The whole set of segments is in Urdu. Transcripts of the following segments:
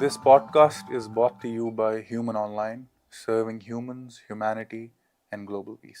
This podcast is brought to you by Human Online, serving humans, humanity and global peace.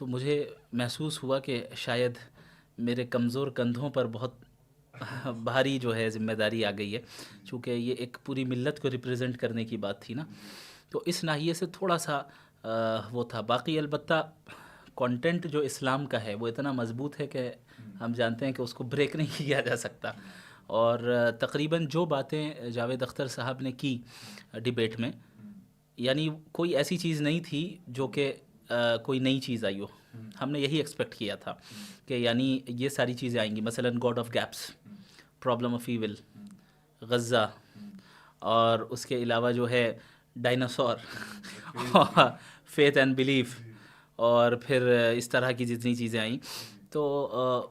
تو مجھے محسوس ہوا کہ شاید میرے کمزور کندھوں پر بہت بھاری جو ہے ذمہ داری آ گئی ہے، چونکہ یہ ایک پوری ملت کو ریپریزنٹ کرنے کی بات تھی نا، تو اس ناحیے سے تھوڑا سا وہ تھا. باقی البتہ کانٹینٹ جو اسلام کا ہے وہ اتنا مضبوط ہے کہ ہم جانتے ہیں کہ اس کو بریک نہیں کیا جا سکتا، اور تقریباً جو باتیں جاوید اختر صاحب نے کی ڈیبیٹ میں، یعنی کوئی ایسی چیز نہیں تھی جو کہ کوئی نئی چیز آئی ہو. ہم نے یہی ایکسپیکٹ کیا تھا کہ یعنی یہ ساری چیزیں آئیں گی، مثلا God of gaps, problem of evil, Gaza, اور اس کے علاوہ جو ہے ڈائناسور، فیتھ اینڈ بلیف، اور پھر اس طرح کی جتنی چیزیں آئیں. تو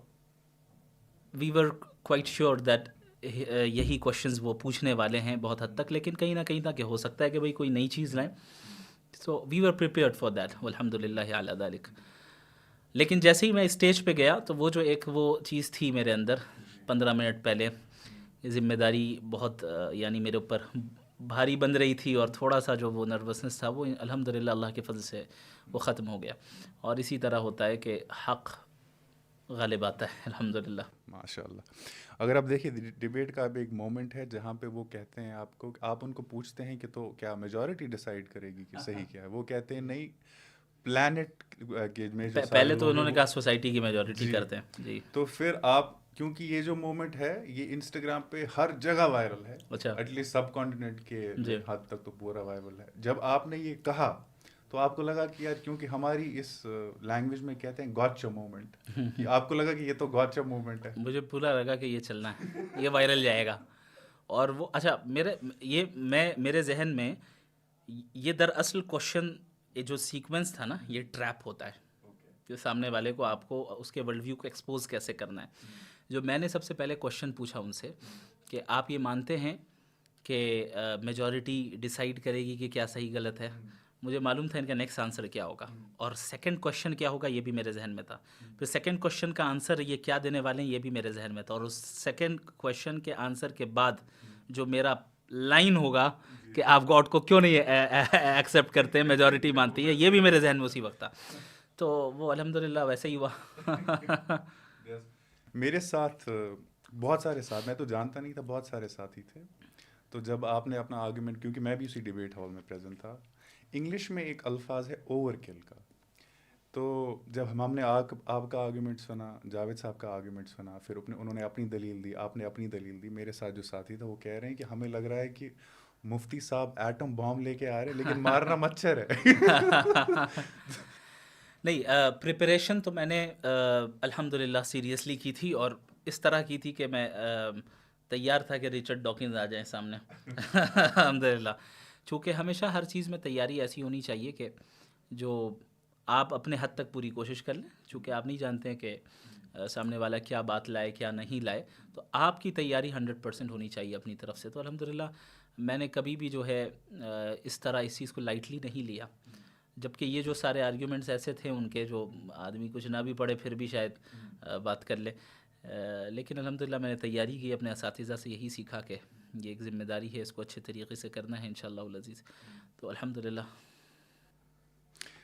وی ور کوائٹ شیور دیٹ یہی کوشچنز وہ پوچھنے والے ہیں بہت حد تک، لیکن کہیں نہ کہیں تک کہ ہو سکتا ہے کہ بھئی کوئی نئی چیز لائیں. سو وی ور پریپیئرڈ فار دیٹ والحمد للہ علی ذلک. لیکن جیسے ہی میں اسٹیج پہ گیا تو وہ جو ایک وہ چیز تھی میرے اندر 15 منٹ پہلے، یہ ذمہ داری بہت یعنی میرے اوپر بھاری بن رہی تھی، اور تھوڑا سا جو وہ نروسنس تھا وہ الحمدللہ اللہ کے فضل سے وہ ختم ہو گیا. اور اسی طرح ہوتا ہے کہ حق غالب آتا ہے الحمدللہ. ماشاء اللہ. اگر آپ دیکھیں ڈیبیٹ کا اب ایک مومنٹ ہے جہاں پہ وہ کہتے ہیں آپ کو، آپ ان کو پوچھتے ہیں کہ تو کیا میجورٹی ڈیسائیڈ کرے گی کہ صحیح کیا ہے، وہ کہتے ہیں نہیں، پلانٹ میں جو پہلے تو انہوں نے کہا سوسائٹی کی میجورٹی کرتے ہیں. جی. تو پھر آپ، کیونکہ یہ جو مومنٹ ہے یہ انسٹاگرام پہ ہر جگہ وائرل ہے، اچھا، ایٹ لیسٹ سب کانٹیننٹ کے حد تک تو پورا وائرل ہے. جب آپ نے یہ کہا تو آپ کو لگا کہ یار، کیونکہ ہماری اس لینگویج میں کہتے ہیں گاچا مومنٹ، آپ کو لگا کہ یہ تو گاچا مومنٹ ہے؟ مجھے پورا لگا کہ یہ چلنا ہے، یہ وائرل جائے گا. اور وہ اچھا میرے ذہن میں یہ دراصل کوشچن جو سیکوینس تھا نا، یہ ٹریپ ہوتا ہے کہ سامنے والے کو آپ کو اس کے ورلڈ ویو کو ایکسپوز کیسے کرنا ہے. جو میں نے سب سے پہلے کوشچن پوچھا ان سے کہ آپ یہ مانتے ہیں کہ میجورٹی ڈیسائیڈ کرے گی کہ کیا صحیح غلط ہے. مجھے معلوم تھا ان کا نیکسٹ آنسر کیا ہوگا، اور سیکنڈ کوشچن کیا ہوگا یہ بھی میرے ذہن میں تھا. پھر سیکنڈ کوشچن کا آنسر یہ کیا دینے والے ہیں یہ بھی میرے ذہن میں تھا. اور اس سیکنڈ کوشچن کے آنسر کے بعد جو میرا لائن ہوگا کہ آپ گاڈ کو کیوں نہیں ایکسیپٹ کرتے ہیں، میجورٹی مانتی ہے، یہ بھی میرے ذہن میں اسی وقت تھا. تو وہ الحمدللہ ویسے ہی ہوا. میرے ساتھ بہت سارے ساتھ، میں تو جانتا نہیں تھا، بہت سارے ساتھی تھے. تو جب آپ نے اپنا آرگیومنٹ، کیونکہ میں بھی اسی ڈیبیٹ ہال میں پریزنٹ تھا، انگلش میں ایک الفاظ ہے اوور کل کا. تو جب ہم نے آپ کا آرگیومنٹ سنا، جاوید صاحب کا آرگیومنٹ سنا، پھر انہوں نے اپنی دلیل دی، آپ نے اپنی دلیل دی. میرے ساتھ جو ساتھی تھا وہ کہہ رہے ہیں کہ ہمیں لگ رہا ہے کہ مفتی صاحب ایٹم بام لے کے آ رہے ہیں لیکن مارنا مچھر ہے. نہیں، پریپریشن تو میں نے الحمدللہ سیریسلی کی تھی، اور اس طرح کی تھی کہ میں تیار تھا کہ ریچرڈ ڈاکنز آ جائیں سامنے. الحمدللہ. چونکہ ہمیشہ ہر چیز میں تیاری ایسی ہونی چاہیے کہ جو آپ اپنے حد تک پوری کوشش کر لیں، چونکہ آپ نہیں جانتے ہیں کہ سامنے والا کیا بات لائے کیا نہیں لائے، تو آپ کی تیاری 100% ہونی چاہیے اپنی طرف سے. تو الحمدللہ میں نے کبھی بھی جو ہے اس طرح اس چیز کو لائٹلی نہیں لیا، جبکہ یہ جو سارے آرگیومنٹس ایسے تھے ان کے جو آدمی کچھ نہ بھی پڑھے پھر بھی شاید بات کر لے. لیکن الحمدللہ میں نے تیاری کی، اپنے اساتذہ سے یہی سیکھا کہ یہ ایک ذمہ داری ہے، اس کو اچھے طریقے سے کرنا ہے انشاءاللہ العزیز. تو الحمدللہ.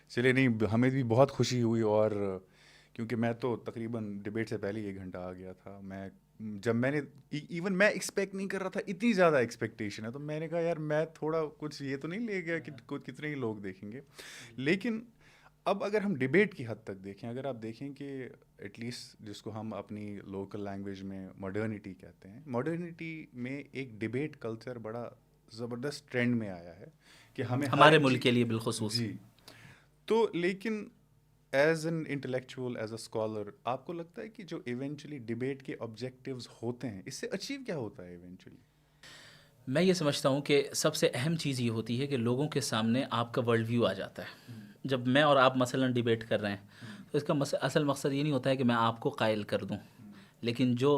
چلے، نہیں ہمیں بھی بہت خوشی ہوئی، اور کیونکہ میں تو تقریباً ڈیبیٹ سے پہلے 1 گھنٹہ آ گیا تھا. جب میں نے ایون میں ایکسپیکٹ نہیں کر رہا تھا، اتنی زیادہ ایکسپیکٹیشن ہے، تو میں نے کہا یار میں تھوڑا کچھ یہ تو نہیں لے گیا کہ کتنے ہی لوگ دیکھیں گے. لیکن اب اگر ہم ڈیبیٹ کی حد تک دیکھیں، اگر آپ دیکھیں کہ ایٹ لیسٹ جس کو ہم اپنی لوکل لینگویج میں ماڈرنٹی کہتے ہیں، ماڈرنٹی میں ایک ڈیبیٹ کلچر بڑا زبردست ٹرینڈ میں آیا ہے کہ ہمارے ملک کے لیے بالخصوص. جی. تو لیکن as an intellectual, as a scholar, آپ کو لگتا ہے کہ جو ایونچولی ڈیبیٹ کے آبجیکٹیوز ہوتے ہیں، اس سے اچیو کیا ہوتا ہے ایونچولی؟ میں یہ سمجھتا ہوں کہ سب سے اہم چیز یہ ہوتی ہے کہ لوگوں کے سامنے آپ کا ورلڈ ویو آ جاتا ہے. جب میں اور آپ مثلا ڈیبیٹ کر رہے ہیں تو اس کا اصل مقصد یہ نہیں ہوتا ہے کہ میں آپ کو قائل کر دوں، لیکن جو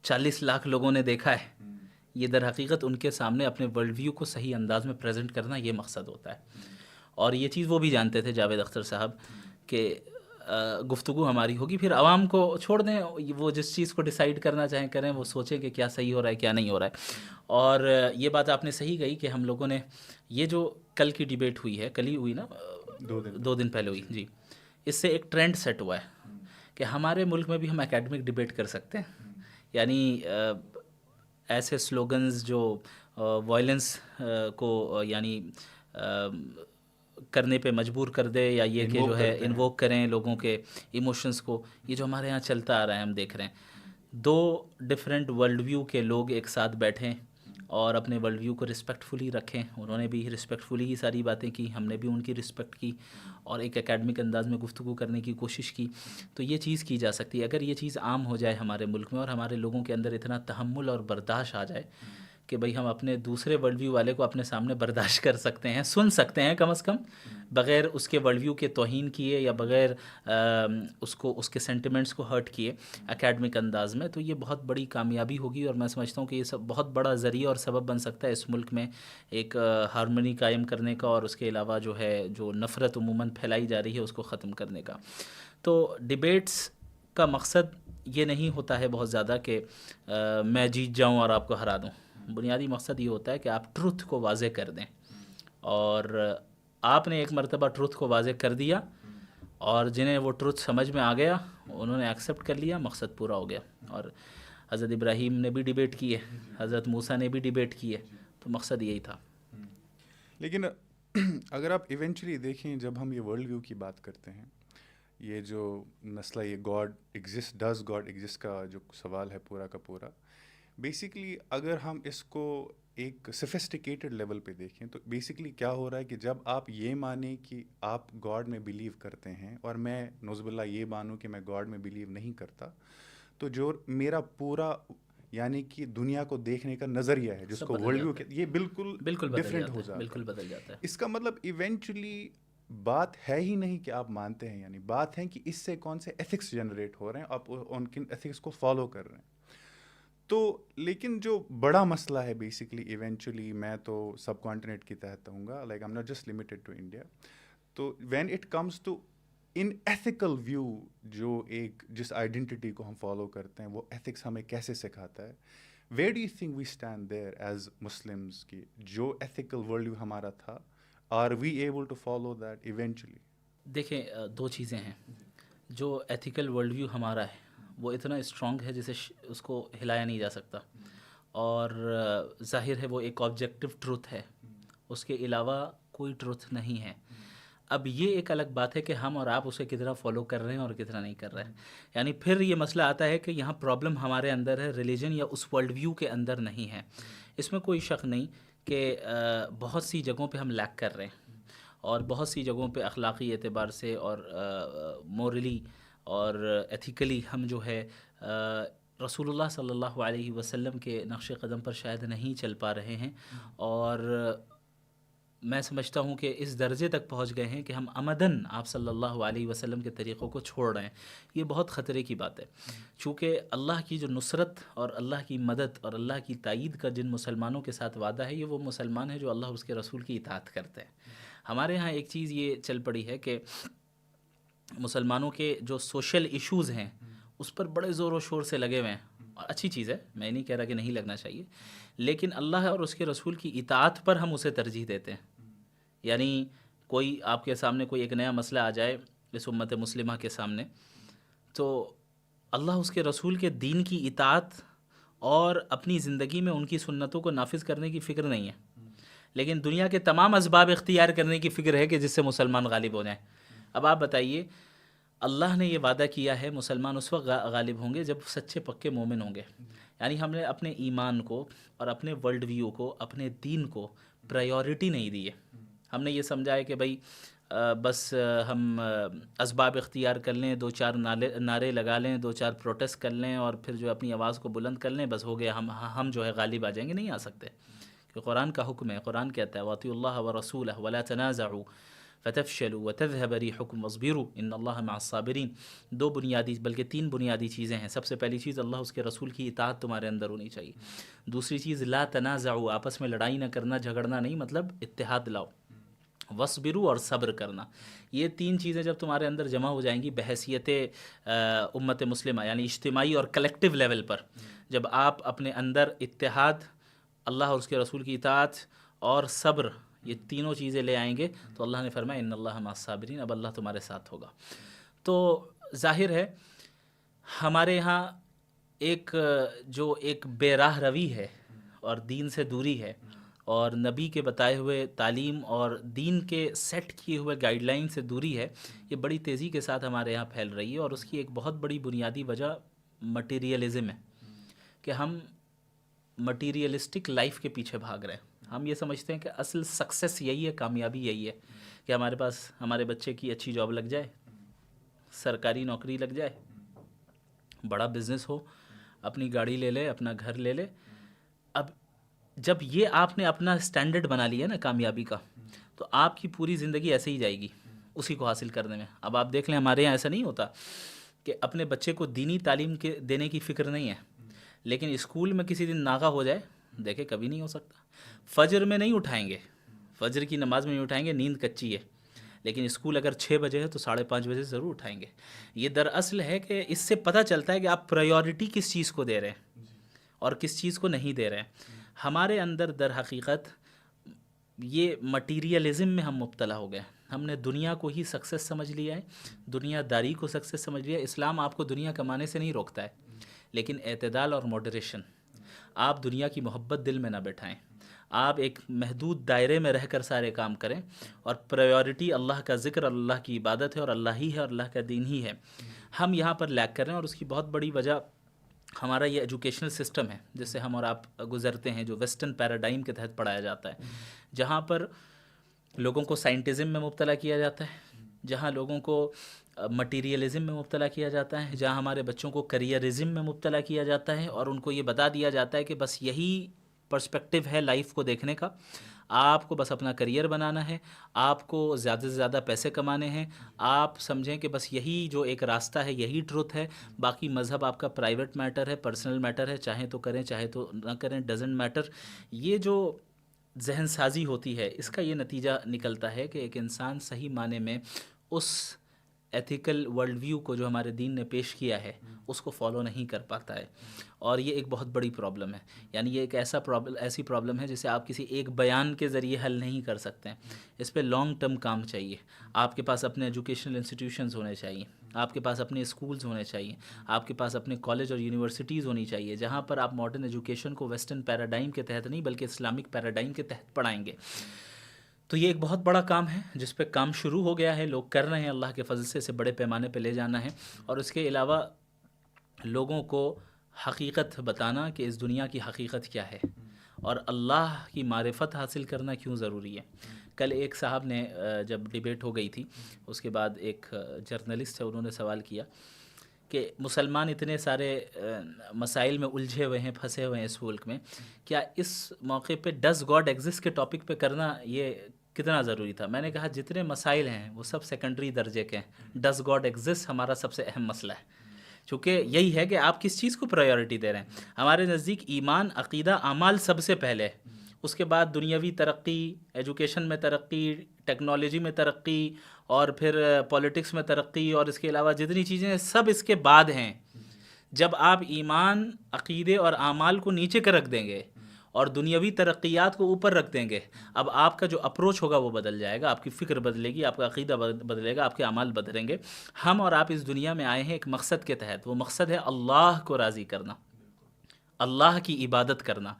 40 لاکھ لوگوں نے دیکھا ہے، یہ در حقیقت ان کے سامنے اپنے ورلڈ ویو کو صحیح انداز میں پریزنٹ کرنا، یہ مقصد ہوتا ہے. اور یہ چیز وہ بھی جانتے تھے جاوید اختر صاحب کہ گفتگو ہماری ہوگی، پھر عوام کو چھوڑ دیں، وہ جس چیز کو ڈیسائیڈ کرنا چاہیں کریں، وہ سوچیں کہ کیا صحیح ہو رہا ہے کیا نہیں ہو رہا ہے. اور یہ بات آپ نے صحیح کہی کہ ہم لوگوں نے یہ جو کل کی ڈیبیٹ ہوئی ہے، کل ہی ہوئی نا، 2 دن پہلے ہوئی. جی. اس سے ایک ٹرینڈ سیٹ ہوا ہے کہ ہمارے ملک میں بھی ہم اکیڈمک ڈبیٹ کر سکتے ہیں. یعنی ایسے سلوگنز جو وائلنس کو یعنی کرنے پہ مجبور کر دے, یا یہ کہ جو ہے انووک کریں لوگوں کے ایموشنز کو, یہ جو ہمارے ہاں چلتا آ رہا ہے ہم دیکھ رہے ہیں. 2 ڈفرینٹ ورلڈ ویو کے لوگ ایک ساتھ بیٹھیں اور اپنے ورلڈ ویو کو رسپیکٹفلی رکھیں. انہوں نے بھی رسپیکٹفلی ہی ساری باتیں کی, ہم نے بھی ان کی رسپیکٹ کی اور ایک اکیڈمک انداز میں گفتگو کرنے کی کوشش کی. تو یہ چیز کی جا سکتی ہے. اگر یہ چیز عام ہو جائے ہمارے ملک میں اور ہمارے لوگوں کے اندر اتنا تحمل اور برداشت آ جائے کہ بھئی ہم اپنے دوسرے ورلڈ ویو والے کو اپنے سامنے برداشت کر سکتے ہیں, سن سکتے ہیں کم از کم, بغیر اس کے ورلڈ ویو کے توہین کیے یا بغیر اس کے سینٹیمنٹس کو ہرٹ کیے اکیڈمک انداز میں, تو یہ بہت بڑی کامیابی ہوگی. اور میں سمجھتا ہوں کہ یہ سب بہت بڑا ذریعہ اور سبب بن سکتا ہے اس ملک میں ایک ہارمنی قائم کرنے کا, اور اس کے علاوہ جو ہے جو نفرت عموماً پھیلائی جا رہی ہے اس کو ختم کرنے کا. تو ڈیبیٹس کا مقصد یہ نہیں ہوتا ہے بہت زیادہ کہ میں جیت جاؤں اور آپ کو ہرا دوں. بنیادی مقصد یہ ہوتا ہے کہ آپ ٹروتھ کو واضح کر دیں, اور آپ نے ایک مرتبہ ٹروتھ کو واضح کر دیا اور جنہیں وہ ٹروتھ سمجھ میں آ گیا انہوں نے ایکسیپٹ کر لیا, مقصد پورا ہو گیا. اور حضرت ابراہیم نے بھی ڈیبیٹ کی ہے, حضرت موسیٰ نے بھی ڈیبیٹ کی ہے, تو مقصد یہی تھا. لیکن اگر آپ ایونچولی دیکھیں, جب ہم یہ ورلڈ ویو کی بات کرتے ہیں, یہ جو مسئلہ یہ God exist, does God exist کا جو سوال ہے پورا کا پورا, بیسیکلی اگر ہم اس کو ایک سفسٹیکیٹڈ لیول پہ دیکھیں تو بیسیکلی کیا ہو رہا ہے کہ جب آپ یہ مانیں کہ آپ گاڈ میں بلیو کرتے ہیں اور میں نعوذ باللہ یہ مانوں کہ میں گاڈ میں بلیو نہیں کرتا, تو جو میرا پورا یعنی کہ دنیا کو دیکھنے کا نظریہ ہے جس کو ورلڈ ویو کہتے ہیں, یہ بالکل ڈفرینٹ ہو جاتا ہے. بالکل بدل جاتا ہے. اس کا مطلب ایونچولی بات ہے ہی نہیں کہ آپ مانتے ہیں, یعنی بات ہے کہ اس سے کون سے ایتھکس جنریٹ ہو رہے ہیں, آپ ان کن ایتھکس کو فالو کر رہے ہیں. تو لیکن جو بڑا مسئلہ ہے بیسیکلی ایونچولی, میں تو سب کانٹیننٹ کی تحت ہوں گا, like I'm not just limited to India. تو when it comes to an ethical view, جو ایک جس آئیڈینٹی کو ہم فالو کرتے ہیں وہ ایتھکس ہمیں کیسے سکھاتا ہے, where do you think we stand there as Muslims کی جو ایتھیکل ورلڈ ویو ہمارا تھا, are we able to follow that eventually? دیکھیں 2 چیزیں ہیں. جو ایتھیکل ورلڈ ویو ہمارا ہے وہ اتنا اسٹرانگ ہے جسے اس کو ہلایا نہیں جا سکتا, اور ظاہر ہے وہ ایک آبجیکٹو ٹروتھ ہے, اس کے علاوہ کوئی ٹروتھ نہیں ہے. اب یہ ایک الگ بات ہے کہ ہم اور آپ اسے کتنا فالو کر رہے ہیں اور کتنا نہیں کر رہے ہیں. یعنی پھر یہ مسئلہ آتا ہے کہ یہاں پرابلم ہمارے اندر ہے, ریلیجن یا اس ورلڈ ویو کے اندر نہیں ہے. اس میں کوئی شک نہیں کہ بہت سی جگہوں پہ ہم لیک کر رہے ہیں, اور بہت سی جگہوں پہ اخلاقی اعتبار سے اور مورلی اور ایتھیکلی ہم جو ہے رسول اللہ صلی اللہ علیہ وسلم کے نقش قدم پر شاید نہیں چل پا رہے ہیں. اور میں سمجھتا ہوں کہ اس درجے تک پہنچ گئے ہیں کہ ہم عمدن آپ صلی اللہ علیہ وسلم کے طریقوں کو چھوڑ رہے ہیں. یہ بہت خطرے کی بات ہے, چونکہ اللہ کی جو نصرت اور اللہ کی مدد اور اللہ کی تائید کا جن مسلمانوں کے ساتھ وعدہ ہے, یہ وہ مسلمان ہیں جو اللہ اور اس کے رسول کی اطاعت کرتے ہیں. ہمارے ہاں ایک چیز یہ چل پڑی ہے کہ مسلمانوں کے جو سوشل ایشوز ہیں اس پر بڑے زور و شور سے لگے ہوئے ہیں, اور اچھی چیز ہے, میں نہیں کہہ رہا کہ نہیں لگنا چاہیے, لیکن اللہ اور اس کے رسول کی اطاعت پر ہم اسے ترجیح دیتے ہیں. یعنی کوئی آپ کے سامنے کوئی ایک نیا مسئلہ آ جائے اس امت مسلمہ کے سامنے, تو اللہ اس کے رسول کے دین کی اطاعت اور اپنی زندگی میں ان کی سنتوں کو نافذ کرنے کی فکر نہیں ہے, لیکن دنیا کے تمام اسباب اختیار کرنے کی فکر ہے کہ جس سے مسلمان غالب ہو جائیں. اب آپ بتائیے, اللہ نے یہ وعدہ کیا ہے مسلمان اس وقت غالب ہوں گے جب سچے پکے مومن ہوں گے. یعنی ہم نے اپنے ایمان کو اور اپنے ورلڈ ویو کو, اپنے دین کو پرائیورٹی نہیں دی ہے. ہم نے یہ سمجھا ہے کہ بھائی بس ہم اسباب اختیار کر لیں, 2-4 نعرے لگا لیں, 2-4 پروٹیسٹ کر لیں اور پھر جو اپنی آواز کو بلند کر لیں, بس ہو گیا, ہم جو ہے غالب آ جائیں گے. نہیں آ سکتے, کہ قرآن کا حکم ہے. قرآن کہتا ہے وَأَطِيعُوا اللَّهَ وَرَسُولَهُ وَلَا تَنَازَعُوا فَتَفْشَلُوا وَتَذْهَبَ رِيحُكُمْ وَاصْبِرُوا إِنَّ اللَّهَ مَعَ الصَّابِرِينَ. 2 بنیادی بلکہ 3 بنیادی چیزیں ہیں. سب سے پہلی چیز اللہ اس کے رسول کی اطاعت تمہارے اندر ہونی چاہیے. دوسری چیز لا تنازعوا, آپس میں لڑائی نہ کرنا, جھگڑنا نہیں, مطلب اتحاد لاؤ. وَاصْبِرُوا, اور صبر کرنا. یہ 3 چیزیں جب تمہارے اندر جمع ہو جائیں گی بحیثیت امت مسلمہ, یعنی اجتماعی اور کلیکٹیو لیول پر, جب آپ اپنے اندر اتحاد, اللہ اور اس کے رسول کی اطاعت اور صبر, یہ تینوں چیزیں لے آئیں گے, تو اللہ نے فرمایا ان اللہ مع الصابرین, اب اللہ تمہارے ساتھ ہوگا. تو ظاہر ہے ہمارے یہاں جو ایک بے راہ روی ہے اور دین سے دوری ہے اور نبی کے بتائے ہوئے تعلیم اور دین کے سیٹ کیے ہوئے گائیڈ لائن سے دوری ہے، یہ بڑی تیزی کے ساتھ ہمارے یہاں پھیل رہی ہے، اور اس کی ایک بہت بڑی بنیادی وجہ مٹیریلزم ہے کہ ہم مٹیریلسٹک لائف کے پیچھے بھاگ رہے ہیں۔ ہم یہ سمجھتے ہیں کہ اصل سکسیس یہی ہے، کامیابی یہی ہے کہ ہمارے پاس ہمارے بچے کی اچھی جاب لگ جائے، سرکاری نوکری لگ جائے، بڑا بزنس ہو، اپنی گاڑی لے لے، اپنا گھر لے لے۔ اب جب یہ آپ نے اپنا سٹینڈرڈ بنا لیا نا کامیابی کا، تو آپ کی پوری زندگی ایسے ہی جائے گی اسی کو حاصل کرنے میں۔ اب آپ دیکھ لیں ہمارے یہاں ایسا نہیں ہوتا کہ اپنے بچے کو دینی تعلیم دینے کی فکر نہیں ہے، لیکن اسکول میں کسی دن ناغہ ہو جائے، دیکھیں کبھی نہیں ہو سکتا۔ فجر میں نہیں اٹھائیں گے، فجر کی نماز میں نہیں اٹھائیں گے، نیند کچی ہے، لیکن اسکول اگر 6 بجے ہے تو 5:30 بجے ضرور اٹھائیں گے۔ یہ دراصل ہے کہ اس سے پتہ چلتا ہے کہ آپ پرائیورٹی کس چیز کو دے رہے ہیں اور کس چیز کو نہیں دے رہے ہیں۔ ہمارے اندر در حقیقت یہ مٹیریلزم میں ہم مبتلا ہو گئے، ہم نے دنیا کو ہی سکسیس سمجھ لیا ہے، دنیا داری کو سکسیس سمجھ لیا ہے۔ اسلام آپ کو دنیا کمانے سے نہیں روکتا ہے، لیکن اعتدال اور ماڈریشن، آپ دنیا کی محبت دل میں نہ بٹھائیں، آپ ایک محدود دائرے میں رہ کر سارے کام کریں، اور پرائیورٹی اللہ کا ذکر، اللہ کی عبادت ہے، اور اللہ ہی ہے، اور اللہ کا دین ہی ہے۔ ہم یہاں پر لیک کر رہے ہیں، اور اس کی بہت بڑی وجہ ہمارا یہ ایجوکیشنل سسٹم ہے جس سے ہم اور آپ گزرتے ہیں، جو ویسٹرن پیراڈائم کے تحت پڑھایا جاتا ہے، جہاں پر لوگوں کو سائنٹزم میں مبتلا کیا جاتا ہے، جہاں لوگوں کو مٹیریلزم میں مبتلا کیا جاتا ہے، جہاں ہمارے بچوں کو کریئرزم میں مبتلا کیا جاتا ہے، اور ان کو یہ بتا دیا جاتا ہے کہ بس یہی پرسپیکٹیو ہے لائف کو دیکھنے کا، آپ کو بس اپنا کریئر بنانا ہے، آپ کو زیادہ سے زیادہ پیسے کمانے ہیں، آپ سمجھیں کہ بس یہی جو ایک راستہ ہے یہی ٹروتھ ہے، باقی مذہب آپ کا پرائیویٹ میٹر ہے، پرسنل میٹر ہے، چاہیں تو کریں چاہے تو نہ کریں، ڈزنٹ میٹر۔ یہ جو ذہن سازی ہوتی ہے، اس کا یہ نتیجہ نکلتا ہے کہ ایک انسان صحیح معنی میں اس ایتھیکل ورلڈ ویو کو جو ہمارے دین نے پیش کیا ہے اس کو فالو نہیں کر پاتا ہے، اور یہ ایک بہت بڑی پرابلم ہے۔ یعنی یہ ایک ایسی پرابلم ہے جسے آپ کسی ایک بیان کے ذریعے حل نہیں کر سکتے ہیں، اس پہ لانگ ٹرم کام چاہیے۔ آپ کے پاس اپنے ایجوکیشنل انسٹیٹیوشنز ہونے چاہیے، آپ کے پاس اپنے اسکولز ہونے چاہیے، آپ کے پاس اپنے کالج اور یونیورسٹیز ہونی چاہیے، جہاں پر آپ ماڈرن ایجوکیشن کو ویسٹرن پیراڈائم کے تحت نہیں بلکہ اسلامک پیراڈائم کے تحت پڑھائیں گے۔ تو یہ ایک بہت بڑا کام ہے جس پہ کام شروع ہو گیا ہے، لوگ کر رہے ہیں، اللہ کے فضل سے اسے بڑے پیمانے پہ لے جانا ہے، اور اس کے علاوہ لوگوں کو حقیقت بتانا کہ اس دنیا کی حقیقت کیا ہے اور اللہ کی معرفت حاصل کرنا کیوں ضروری ہے۔ کل ایک صاحب نے جب ڈیبیٹ ہو گئی تھی، اس کے بعد ایک جرنلسٹ ہے، انہوں نے سوال کیا کہ مسلمان اتنے سارے مسائل میں الجھے ہوئے ہیں، پھنسے ہوئے ہیں اس ملک میں، کیا اس موقع پہ ڈز گاڈ ایگزسٹ کے ٹاپک پہ کرنا یہ کتنا ضروری تھا؟ میں نے کہا جتنے مسائل ہیں وہ سب سیکنڈری درجے کے ہیں، ڈز گاڈ ایگزسٹ ہمارا سب سے اہم مسئلہ ہے، چونکہ یہی ہے کہ آپ کس چیز کو پرائیورٹی دے رہے ہیں۔ ہمارے نزدیک ایمان، عقیدہ، اعمال سب سے پہلے ہے، اس کے بعد دنیاوی ترقی، ایجوکیشن میں ترقی، ٹیکنالوجی میں ترقی، اور پھر پولیٹکس میں ترقی، اور اس کے علاوہ جتنی چیزیں ہیں سب اس کے بعد ہیں۔ جب آپ ایمان، عقیدے اور اعمال کو نیچے کر رکھ دیں گے اور دنیاوی ترقیات کو اوپر رکھ دیں گے، اب آپ کا جو اپروچ ہوگا وہ بدل جائے گا، آپ کی فکر بدلے گی، آپ کا عقیدہ بدلے گا، آپ کے اعمال بدلیں گے۔ ہم اور آپ اس دنیا میں آئے ہیں ایک مقصد کے تحت، وہ مقصد ہے اللہ کو راضی کرنا، اللہ کی عبادت کرنا۔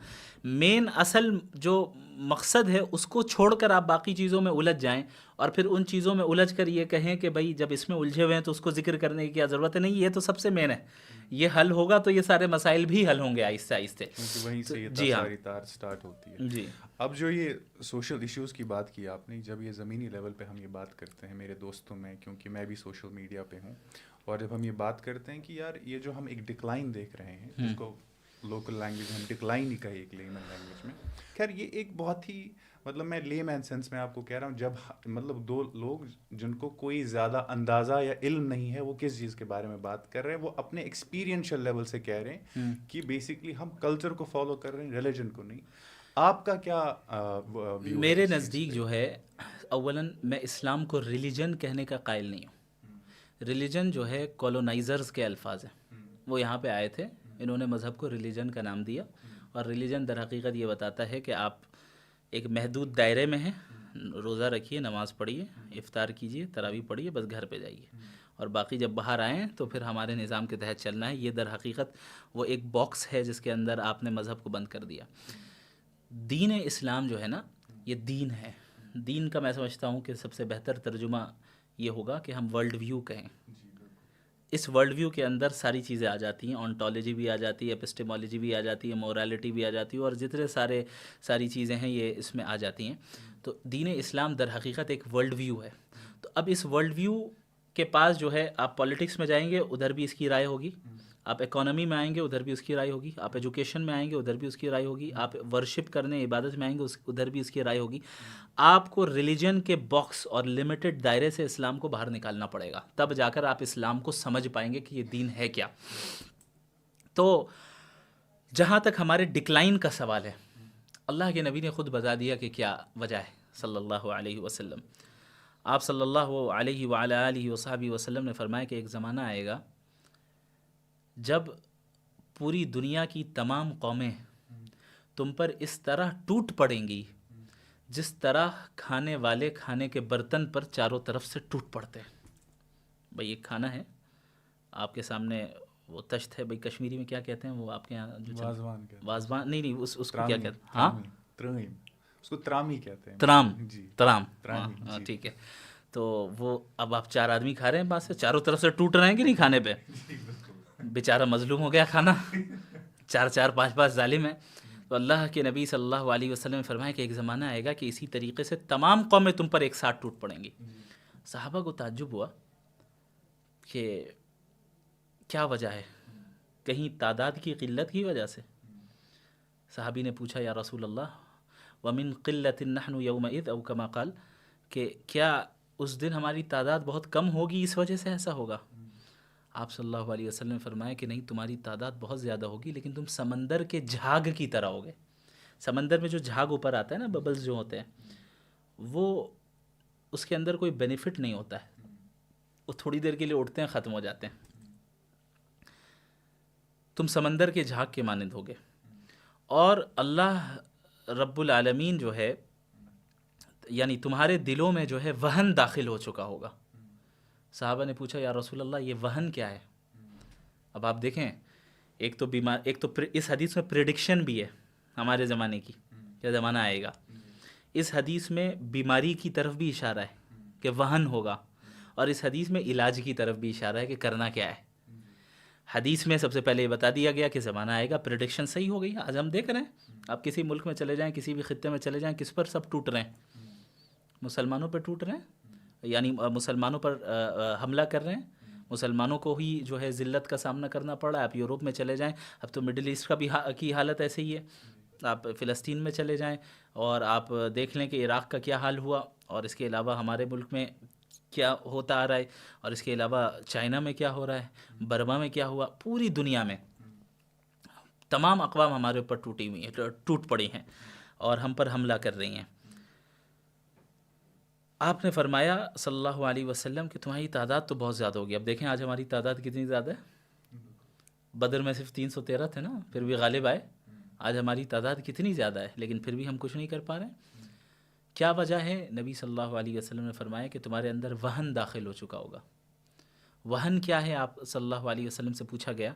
مین اصل جو مقصد ہے اس کو چھوڑ کر آپ باقی چیزوں میں الجھ جائیں، اور پھر ان چیزوں میں الجھ کر یہ کہیں کہ بھائی جب اس میں الجھے ہوئے ہیں تو اس کو ذکر کرنے کی کیا ضرورت ہے؟ نہیں، یہ تو سب سے مین ہے، یہ حل ہوگا تو یہ سارے مسائل بھی حل ہوں گے آہستہ آہستہ، کیونکہ وہیں سے یہ جی ہاں، ساری تار سٹارٹ ہوتی ہے۔ جی اب جو یہ سوشل ایشوز کی بات کی آپ نے، جب یہ زمینی لیول پہ ہم یہ بات کرتے ہیں میرے دوستوں میں، کیونکہ میں بھی سوشل میڈیا پہ ہوں، اور جب ہم یہ بات کرتے ہیں کہ یار یہ جو ہم ایک ڈکلائن دیکھ رہے ہیں، جس کو لوکل لینگویج ہم ڈکلائن ہی کہے ایک لیمن لینگویج میں، خیر یہ ایک بہت ہی مطلب میں لے مین سینس میں آپ کو کہہ رہا ہوں، جب مطلب دو لوگ جن کو کوئی زیادہ اندازہ یا علم نہیں ہے وہ کس چیز کے بارے میں بات کر رہے ہیں، وہ اپنے ایکسپیرینشیل لیول سے کہہ رہے ہیں کہ بیسکلی ہم کلچر کو فالو کر رہے ہیں، ریلیجن کو نہیں۔ آپ کا کیا ویو؟ میرے نزدیک جو ہے، اولاً میں اسلام کو ریلیجن کہنے کا قائل نہیں ہوں۔ ریلیجن جو ہے کولونائزرز کے الفاظ ہیں، وہ یہاں پہ آئے تھے، انہوں نے مذہب کو ریلیجن کا نام دیا، اور ریلیجن در حقیقت یہ بتاتا ہے کہ آپ ایک محدود دائرے میں ہیں، روزہ رکھیے، نماز پڑھیے، افطار کیجیے، تراویح پڑھیے، بس گھر پہ جائیے، اور باقی جب باہر آئیں تو پھر ہمارے نظام کے تحت چلنا ہے. یہ در حقیقت وہ ایک باکس ہے جس کے اندر آپ نے مذہب کو بند کر دیا. دین اسلام جو ہے نا یہ دین ہے. دین کا میں سمجھتا ہوں کہ سب سے بہتر ترجمہ یہ ہوگا کہ ہم ورلڈ ویو کہیں. اس ورلڈ ویو کے اندر ساری چیزیں آ جاتی ہیں. آنٹولوجی بھی آ جاتی ہے, ایپسٹیمولوجی بھی آ جاتی ہے, مورالٹی بھی آ جاتی ہے, اور جتنے ساری چیزیں ہیں یہ اس میں آ جاتی ہیں. تو دین اسلام در حقیقت ایک ورلڈ ویو ہے. تو اب اس ورلڈ ویو کے پاس جو ہے آپ پالیٹکس میں جائیں گے ادھر بھی اس کی رائے ہوگی, آپ اکانومی میں آئیں گے ادھر بھی اس کی رائے ہوگی, آپ ایجوکیشن میں آئیں گے ادھر بھی اس کی رائے ہوگی, آپ ورشپ کرنے عبادت میں آئیں گے ادھر بھی اس کی رائے ہوگی. آپ کو ریلیجن کے باکس اور لمیٹڈ دائرے سے اسلام کو باہر نکالنا پڑے گا, تب جا کر آپ اسلام کو سمجھ پائیں گے کہ یہ دین ہے کیا. تو جہاں تک ہمارے ڈکلائن کا سوال ہے, اللہ کے نبی نے خود بتا دیا کہ کیا وجہ ہے صلی اللہ علیہ وسلم. آپ صلی اللہ علیہ وعلی آلہ وصحبہ وسلم نے فرمایا کہ ایک زمانہ آئے گا جب پوری دنیا کی تمام قومیں تم پر اس طرح ٹوٹ پڑیں گی جس طرح کھانے والے کھانے کے برتن پر چاروں طرف سے ٹوٹ پڑتے ہیں. بھئی ایک کھانا ہے آپ کے سامنے, وہ تشت ہے, بھئی کشمیری میں کیا کہتے ہیں وہ آپ کے یہاں جو واضوان کہتے ہیں. واضوان نہیں اس کو کیا کہتے ہیں؟ ہاں اس کو ترامی کہتے ہیں. ترام ہاں ٹھیک ہے. تو وہ اب آپ 4 آدمی کھا رہے ہیں, بات سے چاروں طرف سے ٹوٹ رہے ہیں کہ نہیں کھانے پہ, بیچارہ مظلوم ہو گیا کھانا, 4 5 ظالم ہیں. تو اللہ کے نبی صلی اللہ علیہ وسلم نے فرمایا کہ ایک زمانہ آئے گا کہ اسی طریقے سے تمام قومیں تم پر ایک ساتھ ٹوٹ پڑیں گی. صحابہ کو تعجب ہوا کہ کیا وجہ ہے, کہیں تعداد کی قلت کی وجہ سے؟ صحابی نے پوچھا یا رسول اللہ ومن قلت نحن یومئذ او کما قال, کہ کیا اس دن ہماری تعداد بہت کم ہوگی اس وجہ سے ایسا ہوگا؟ آپ صلی اللہ علیہ وسلم نے فرمایا کہ نہیں, تمہاری تعداد بہت زیادہ ہوگی لیکن تم سمندر کے جھاگ کی طرح ہوگے. سمندر میں جو جھاگ اوپر آتا ہے نا, ببلز جو ہوتے ہیں, وہ اس کے اندر کوئی بینیفٹ نہیں ہوتا ہے, وہ تھوڑی دیر کے لیے اٹھتے ہیں ختم ہو جاتے ہیں. تم سمندر کے جھاگ کے مانند ہوگے. اور اللہ رب العالمین جو ہے یعنی تمہارے دلوں میں جو ہے وہن داخل ہو چکا ہوگا. صحابہ نے پوچھا یا رسول اللہ یہ وہن کیا ہے؟ اب آپ دیکھیں, ایک تو اس حدیث میں پریڈکشن بھی ہے ہمارے زمانے کی, کیا زمانہ آئے گا. اس حدیث میں بیماری کی طرف بھی اشارہ ہے کہ وہن ہوگا, اور اس حدیث میں علاج کی طرف بھی اشارہ ہے کہ کرنا کیا ہے. حدیث میں سب سے پہلے یہ بتا دیا گیا کہ زمانہ آئے گا, پریڈکشن صحیح ہو گئی. آج ہم دیکھ رہے ہیں, آپ کسی ملک میں چلے جائیں, کسی بھی خطے میں چلے جائیں, کس پر سب ٹوٹ رہے ہیں؟ مسلمانوں پر ٹوٹ رہے ہیں, یعنی مسلمانوں پر حملہ کر رہے ہیں, مسلمانوں کو ہی جو ہے ذلت کا سامنا کرنا پڑ رہا ہے. آپ یوروپ میں چلے جائیں, اب تو مڈل ایسٹ کا بھی کی حالت ایسے ہی ہے. آپ فلسطین میں چلے جائیں اور آپ دیکھ لیں کہ عراق کا کیا حال ہوا, اور اس کے علاوہ ہمارے ملک میں کیا ہوتا آ رہا ہے, اور اس کے علاوہ چائنا میں کیا ہو رہا ہے, برما میں کیا ہوا. پوری دنیا میں تمام اقوام ہمارے اوپر ٹوٹ پڑی ہیں اور ہم پر حملہ کر رہی ہیں. آپ نے فرمایا صلی اللہ علیہ وسلم کہ تمہاری تعداد تو بہت زیادہ ہوگی. اب دیکھیں آج ہماری تعداد کتنی زیادہ ہے. بدر میں صرف 313 تھے نا, پھر بھی غالب آئے. آج ہماری تعداد کتنی زیادہ ہے, لیکن پھر بھی ہم کچھ نہیں کر پا رہے ہیں. کیا وجہ ہے؟ نبی صلی اللہ علیہ وسلم نے فرمایا کہ تمہارے اندر وہن داخل ہو چکا ہوگا. وہن کیا ہے آپ صلی اللہ علیہ وسلم سے پوچھا گیا.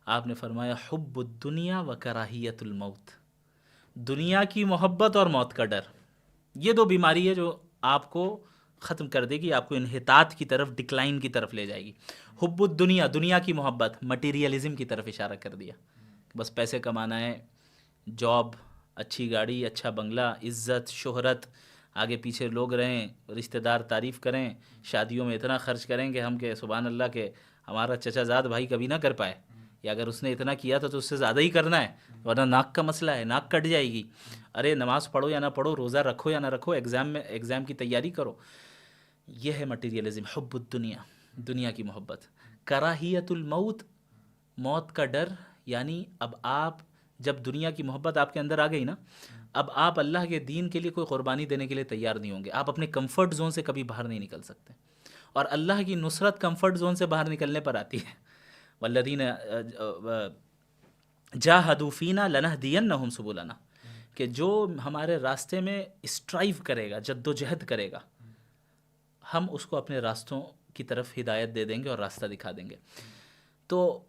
آپ نے فرمایا حب الدنیا و کراہیت الموت, دنیا کی محبت اور موت کا ڈر. یہ 2 بیماری ہے جو آپ کو ختم کر دے گی, آپ کو انحطاط کی طرف, ڈکلائن کی طرف لے جائے گی. حب الدنیا, دنیا کی محبت, مٹیریلزم کی طرف اشارہ کر دیا, بس پیسے کمانا ہے, جاب, اچھی گاڑی, اچھا بنگلہ, عزت, شہرت, آگے پیچھے لوگ رہیں, رشتہ دار تعریف کریں, شادیوں میں اتنا خرچ کریں کہ ہم کہ سبحان اللہ کہ ہمارا چچا زاد بھائی کبھی نہ کر پائے, یا اگر اس نے اتنا کیا تھا تو اس سے زیادہ ہی کرنا ہے, ورنہ ناک کا مسئلہ ہے, ناک کٹ جائے گی. ارے نماز پڑھو یا نہ پڑھو, روزہ رکھو یا نہ رکھو, ایگزام کی تیاری کرو. یہ ہے مٹیریلزم, حب الدنیا, دنیا کی محبت. کراہیت الموت, موت کا ڈر. یعنی اب آپ جب دنیا کی محبت آپ کے اندر آ گئی نا, اب آپ اللہ کے دین کے لیے کوئی قربانی دینے کے لیے تیار نہیں ہوں گے. آپ اپنے کمفرٹ زون سے کبھی باہر نہیں نکل سکتے, اور اللہ کی نصرت کمفرٹ زون سے باہر نکلنے پر آتی ہے. والذین جاہدوا فینا لنہدینہم سبلنا, کہ جو ہمارے راستے میں اسٹرائیو کرے گا, جد و جہد کرے گا, ہم اس کو اپنے راستوں کی طرف ہدایت دے دیں گے اور راستہ دکھا دیں گے. تو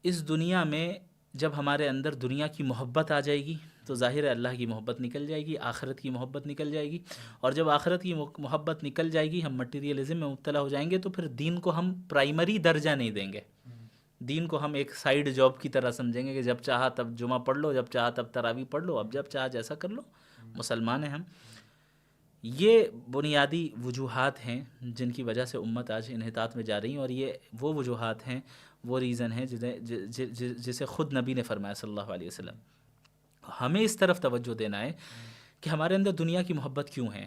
اس دنیا میں جب ہمارے اندر دنیا کی محبت آ جائے گی تو ظاہر ہے اللہ کی محبت نکل جائے گی, آخرت کی محبت نکل جائے گی, اور جب آخرت کی محبت نکل جائے گی ہم مٹیریلزم میں مبتلا ہو جائیں گے, تو پھر دین کو ہم پرائمری درجہ نہیں دیں گے. دین کو ہم ایک سائیڈ جاب کی طرح سمجھیں گے کہ جب چاہا تب جمعہ پڑھ لو, جب چاہا تب تراویح پڑھ لو, اب جب چاہا جیسا کر لو, مسلمان ہیں ہم. یہ بنیادی وجوہات ہیں جن کی وجہ سے امت آج انحطاط میں جا رہی ہیں, اور یہ وہ وجوہات ہیں, وہ ریزن ہیں جسے خود نبی نے فرمایا صلی اللہ علیہ وسلم. ہمیں اس طرف توجہ دینا ہے کہ ہمارے اندر دنیا کی محبت کیوں ہے,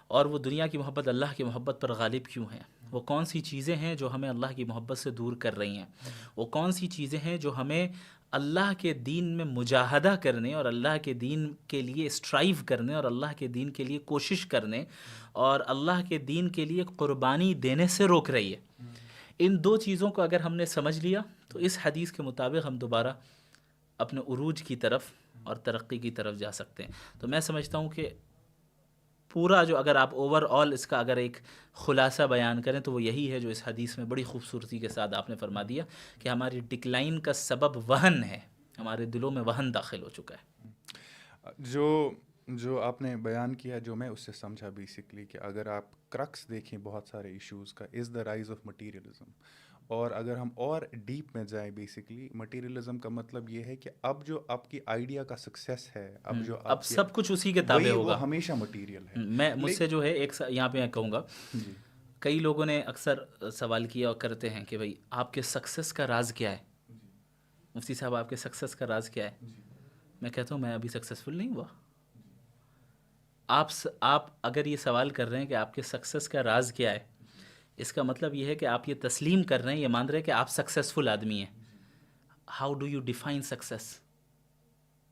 اور وہ دنیا کی محبت اللہ کی محبت پر غالب کیوں ہے. وہ کون سی چیزیں ہیں جو ہمیں اللہ کی محبت سے دور کر رہی ہیں, وہ کون سی چیزیں ہیں جو ہمیں اللہ کے دین میں مجاہدہ کرنے اور اللہ کے دین کے لیے اسٹرائیو کرنے اور اللہ کے دین کے لیے کوشش کرنے اور اللہ کے دین کے لیے قربانی دینے سے روک رہی ہے. ان دو چیزوں کو اگر ہم نے سمجھ لیا تو اس حدیث کے مطابق ہم دوبارہ اپنے عروج کی طرف اور ترقی کی طرف جا سکتے ہیں. تو میں سمجھتا ہوں کہ پورا جو اگر آپ اوور آل اس کا اگر ایک خلاصہ بیان کریں تو وہ یہی ہے جو اس حدیث میں بڑی خوبصورتی کے ساتھ آپ نے فرما دیا کہ ہماری ڈکلائن کا سبب وہن ہے, ہمارے دلوں میں وہن داخل ہو چکا ہے. جو آپ نے بیان کیا, جو میں اس سے سمجھا بیسکلی کہ اگر آپ کرکس دیکھیں بہت سارے ایشوز کا, از دا رائز آف مٹیریلزم. اور اگر ہم اور ڈیپ میں جائیں, بیسکلی مٹیریلزم کا مطلب یہ ہے کہ اب جو آپ کی آئیڈیا کا سکسیس ہے, اب سب کچھ اسی کے تابع ہوگا, وہ ہمیشہ مٹیریل ہے. میں مجھ سے جو ہے ایک یہاں پہ میں کہوں گا, کئی لوگوں نے اکثر سوال کیا اور کرتے ہیں کہ بھائی آپ کے سکسیس کا راز کیا ہے, مفتی صاحب آپ کے سکسیس کا راز کیا ہے. میں کہتا ہوں میں ابھی سکسیسفل نہیں ہوا. آپ اگر یہ سوال کر رہے ہیں کہ آپ کے سکسیس کا راز کیا ہے, اس کا مطلب یہ ہے کہ آپ یہ تسلیم کر رہے ہیں, یہ مان رہے ہیں کہ آپ سکسیسفل آدمی ہیں. How do you define success?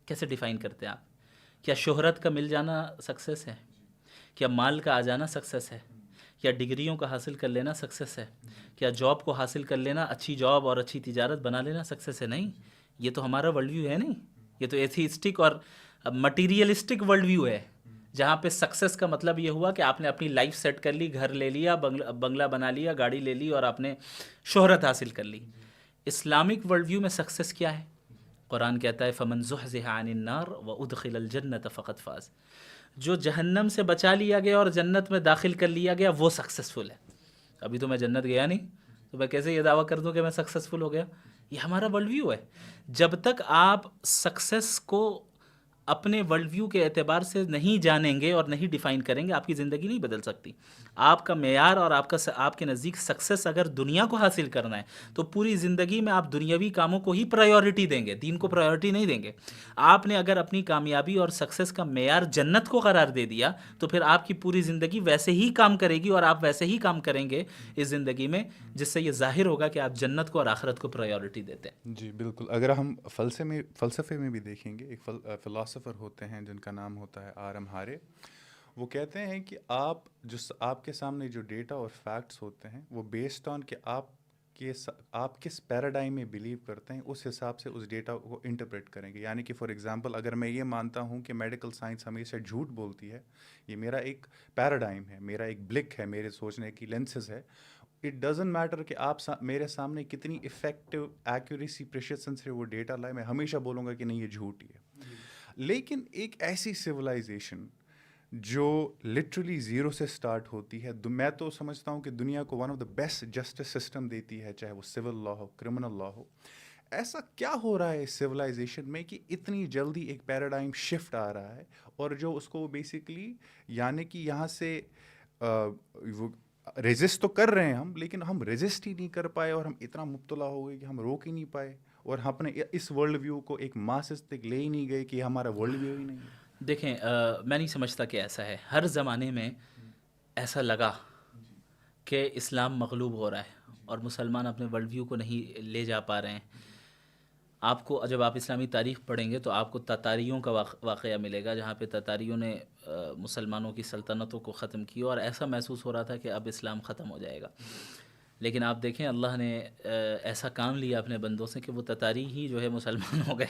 کیسے ڈیفائن کرتے ہیں آپ؟ کیا شہرت کا مل جانا سکسیس ہے؟ کیا مال کا آ جانا سکسیس ہے؟ کیا ڈگریوں کا حاصل کر لینا سکسیس ہے؟ کیا جاب کو حاصل کر لینا, اچھی جاب اور اچھی تجارت بنا لینا سکسیس ہے؟ نہیں, یہ تو ہمارا ورلڈ ویو ہے نہیں, یہ تو ایتھیسٹک اور مٹیریلسٹک ورلڈ ویو ہے, جہاں پہ سکسیس کا مطلب یہ ہوا کہ آپ نے اپنی لائف سیٹ کر لی, گھر لے لیا, بنگلہ بنا لیا, گاڑی لے لی اور آپ نے شہرت حاصل کر لی. اسلامک ورلڈ ویو میں سکسیس کیا ہے؟ قرآن کہتا ہے فمن زحزح عن النار وادخل الجنت فقد فاز. جو جہنم سے بچا لیا گیا اور جنت میں داخل کر لیا گیا وہ سکسیسفل ہے. ابھی تو میں جنت گیا نہیں, تو میں کیسے یہ دعویٰ کر دوں کہ میں سکسیسفل ہو گیا؟ یہ ہمارا ورلڈ ویو ہے. جب تک آپ سکسیس کو اپنے ورلڈ ویو کے اعتبار سے نہیں جانیں گے اور نہیں ڈیفائن کریں گے, آپ کی زندگی نہیں بدل سکتی. آپ کا معیار اور آپ کے نزدیک سکسیس اگر دنیا کو حاصل کرنا ہے تو پوری زندگی میں آپ دنیاوی کاموں کو ہی پرائیورٹی دیں گے, دین کو پرائیورٹی نہیں دیں گے. آپ نے اگر اپنی کامیابی اور سکسیس کا معیار جنت کو قرار دے دیا تو پھر آپ کی پوری زندگی ویسے ہی کام کرے گی اور آپ ویسے ہی کام کریں گے اس زندگی میں, جس سے یہ ظاہر ہوگا کہ آپ جنت کو اور آخرت کو پرائیورٹی دیتے ہیں. جی بالکل. اگر ہم فلسفے میں بھی دیکھیں گے, ایک فلاسفر ہوتے ہیں جن کا نام ہوتا ہے آرم ہارے. وہ کہتے ہیں کہ آپ کے سامنے جو ڈیٹا اور فیکٹس ہوتے ہیں وہ بیسڈ آن کہ آپ کس پیراڈائم میں بلیو کرتے ہیں اس حساب سے اس ڈیٹا کو انٹرپریٹ کریں گے. یعنی کہ فار ایگزامپل اگر میں یہ مانتا ہوں کہ میڈیکل سائنس ہمیشہ جھوٹ بولتی ہے, یہ میرا ایک پیراڈائم ہے, میرا ایک بلک ہے, میرے سوچنے کی لینسز ہے. اٹ ڈزنٹ میٹر کہ آپ میرے سامنے کتنی افیکٹو ایکوریسی پریسیشن سے وہ ڈیٹا لائے, میں ہمیشہ بولوں گا کہ نہیں یہ جھوٹ ہی ہے. لیکن ایک ایسی سویلائزیشن جو لٹرلی زیرو سے سٹارٹ ہوتی ہے, میں تو سمجھتا ہوں کہ دنیا کو one of the best justice system دیتی ہے, چاہے وہ سول لا ہو, کرمنل لا ہو. ایسا کیا ہو رہا ہے اس سویلائزیشن میں کہ اتنی جلدی ایک پیراڈائم شفٹ آ رہا ہے, اور جو اس کو بیسکلی یعنی کہ یہاں سے وہ ریزسٹ تو کر رہے ہیں ہم, لیکن ہم ریزسٹ ہی نہیں کر پائے اور ہم اتنا مبتلا ہو گئے کہ ہم روک ہی نہیں پائے, اور ہم اپنے اس ورلڈ ویو کو ایک ماسز تک لے ہی نہیں گئے کہ ہمارا ورلڈ ویو ہی نہیں ہے. دیکھیں میں نہیں سمجھتا کہ ایسا ہے. ہر زمانے میں ایسا لگا کہ اسلام مغلوب ہو رہا ہے اور مسلمان اپنے ورلڈ ویو کو نہیں لے جا پا رہے ہیں. آپ کو جب آپ اسلامی تاریخ پڑھیں گے تو آپ کو تتاریوں کا واقعہ ملے گا, جہاں پہ تتاریوں نے مسلمانوں کی سلطنتوں کو ختم کیا اور ایسا محسوس ہو رہا تھا کہ اب اسلام ختم ہو جائے گا. لیکن آپ دیکھیں اللہ نے ایسا کام لیا اپنے بندوں سے کہ وہ تتاری ہی جو ہے مسلمان ہو گئے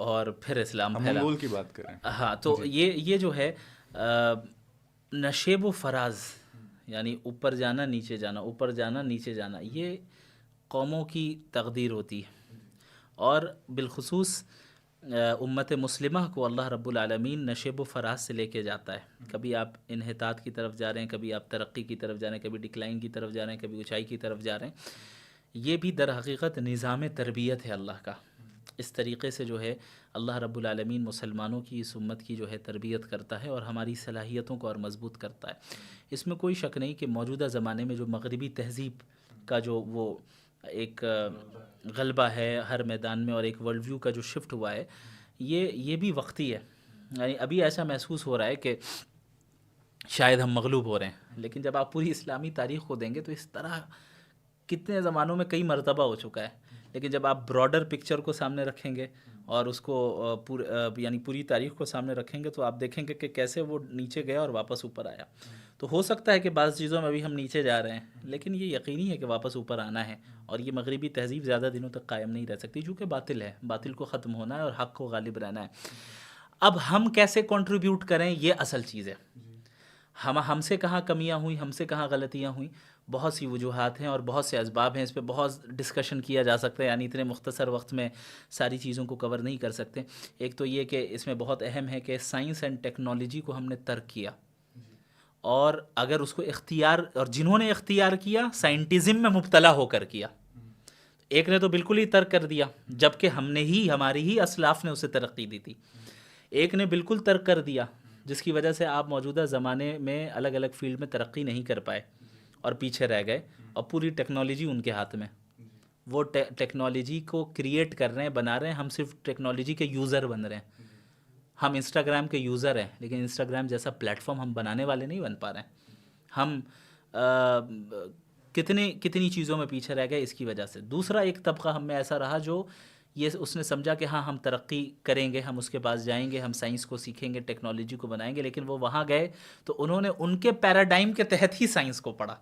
اور پھر اسلام پھیلا. ہم مغول کی بات کریں. ہاں, تو یہ جو ہے نشیب و فراز, یعنی اوپر جانا نیچے جانا، اوپر جانا نیچے جانا، یہ قوموں کی تقدیر ہوتی ہے، اور بالخصوص امت مسلمہ کو اللہ رب العالمین نشیب و فراز سے لے کے جاتا ہے. کبھی آپ انحطاط کی طرف جا رہے ہیں، کبھی آپ ترقی کی طرف جا رہے ہیں، کبھی ڈکلائن کی طرف جا رہے ہیں، کبھی اونچائی کی طرف جا رہے ہیں. یہ بھی در حقیقت نظام تربیت ہے اللہ کا. اس طریقے سے جو ہے اللہ رب العالمین مسلمانوں کی، اس امت کی جو ہے تربیت کرتا ہے اور ہماری صلاحیتوں کو اور مضبوط کرتا ہے. اس میں کوئی شک نہیں کہ موجودہ زمانے میں جو مغربی تہذیب کا جو وہ ایک غلبہ ہے ہر میدان میں، اور ایک ورلڈ ویو کا جو شفٹ ہوا ہے، یہ بھی وقتی ہے. یعنی ابھی ایسا محسوس ہو رہا ہے کہ شاید ہم مغلوب ہو رہے ہیں، لیکن جب آپ پوری اسلامی تاریخ کو دیں گے تو اس طرح کتنے زمانوں میں کئی مرتبہ ہو چکا ہے. لیکن جب آپ براڈر پکچر کو سامنے رکھیں گے اور اس کو یعنی پوری تاریخ کو سامنے رکھیں گے تو آپ دیکھیں گے کہ کیسے وہ نیچے گیا اور واپس اوپر آیا. تو ہو سکتا ہے کہ بعض چیزوں میں ابھی ہم نیچے جا رہے ہیں، لیکن یہ یقینی ہے کہ واپس اوپر آنا ہے. اور یہ مغربی تہذیب زیادہ دنوں تک قائم نہیں رہ سکتی، چونکہ باطل ہے، باطل کو ختم ہونا ہے اور حق کو غالب رہنا ہے. اب ہم کیسے کنٹریبیوٹ کریں، یہ اصل چیز ہے. ہم سے کہاں کمیاں ہوئیں، ہم سے کہاں غلطیاں ہوئیں، بہت سی وجوہات ہیں اور بہت سے اسباب ہیں. اس پہ بہت ڈسکشن کیا جا سکتا ہے، یعنی اتنے مختصر وقت میں ساری چیزوں کو کور نہیں کر سکتے. ایک تو یہ کہ اس میں بہت اہم ہے کہ سائنس اینڈ ٹیکنالوجی کو ہم نے ترک کیا، اور اگر اس کو اختیار، اور جنہوں نے اختیار کیا سائنٹزم میں مبتلا ہو کر کیا. ایک نے تو بالکل ہی ترک کر دیا، جبکہ ہماری ہی اسلاف نے اسے ترقی دی تھی. ایک نے بالکل ترک کر دیا، جس کی وجہ سے آپ موجودہ زمانے میں الگ الگ فیلڈ میں ترقی نہیں کر پائے اور پیچھے رہ گئے، اور پوری ٹیکنالوجی ان کے ہاتھ میں. وہ ٹیکنالوجی کو کریٹ کر رہے ہیں، بنا رہے ہیں، ہم صرف ٹیکنالوجی کے یوزر بن رہے ہیں. ہم انسٹاگرام کے یوزر ہیں، لیکن انسٹاگرام جیسا پلیٹ فارم ہم بنانے والے نہیں بن پا رہے ہیں. ہم کتنی چیزوں میں پیچھے رہ گئے اس کی وجہ سے. دوسرا ایک طبقہ ہم میں ایسا رہا جو اس نے سمجھا کہ ہاں ہم ترقی کریں گے، ہم اس کے پاس جائیں گے، ہم سائنس کو سیکھیں گے، ٹیکنالوجی کو بنائیں گے. لیکن وہ وہاں گئے تو انہوں نے ان کے پیراڈائم کے تحت ہی سائنس کو پڑھا،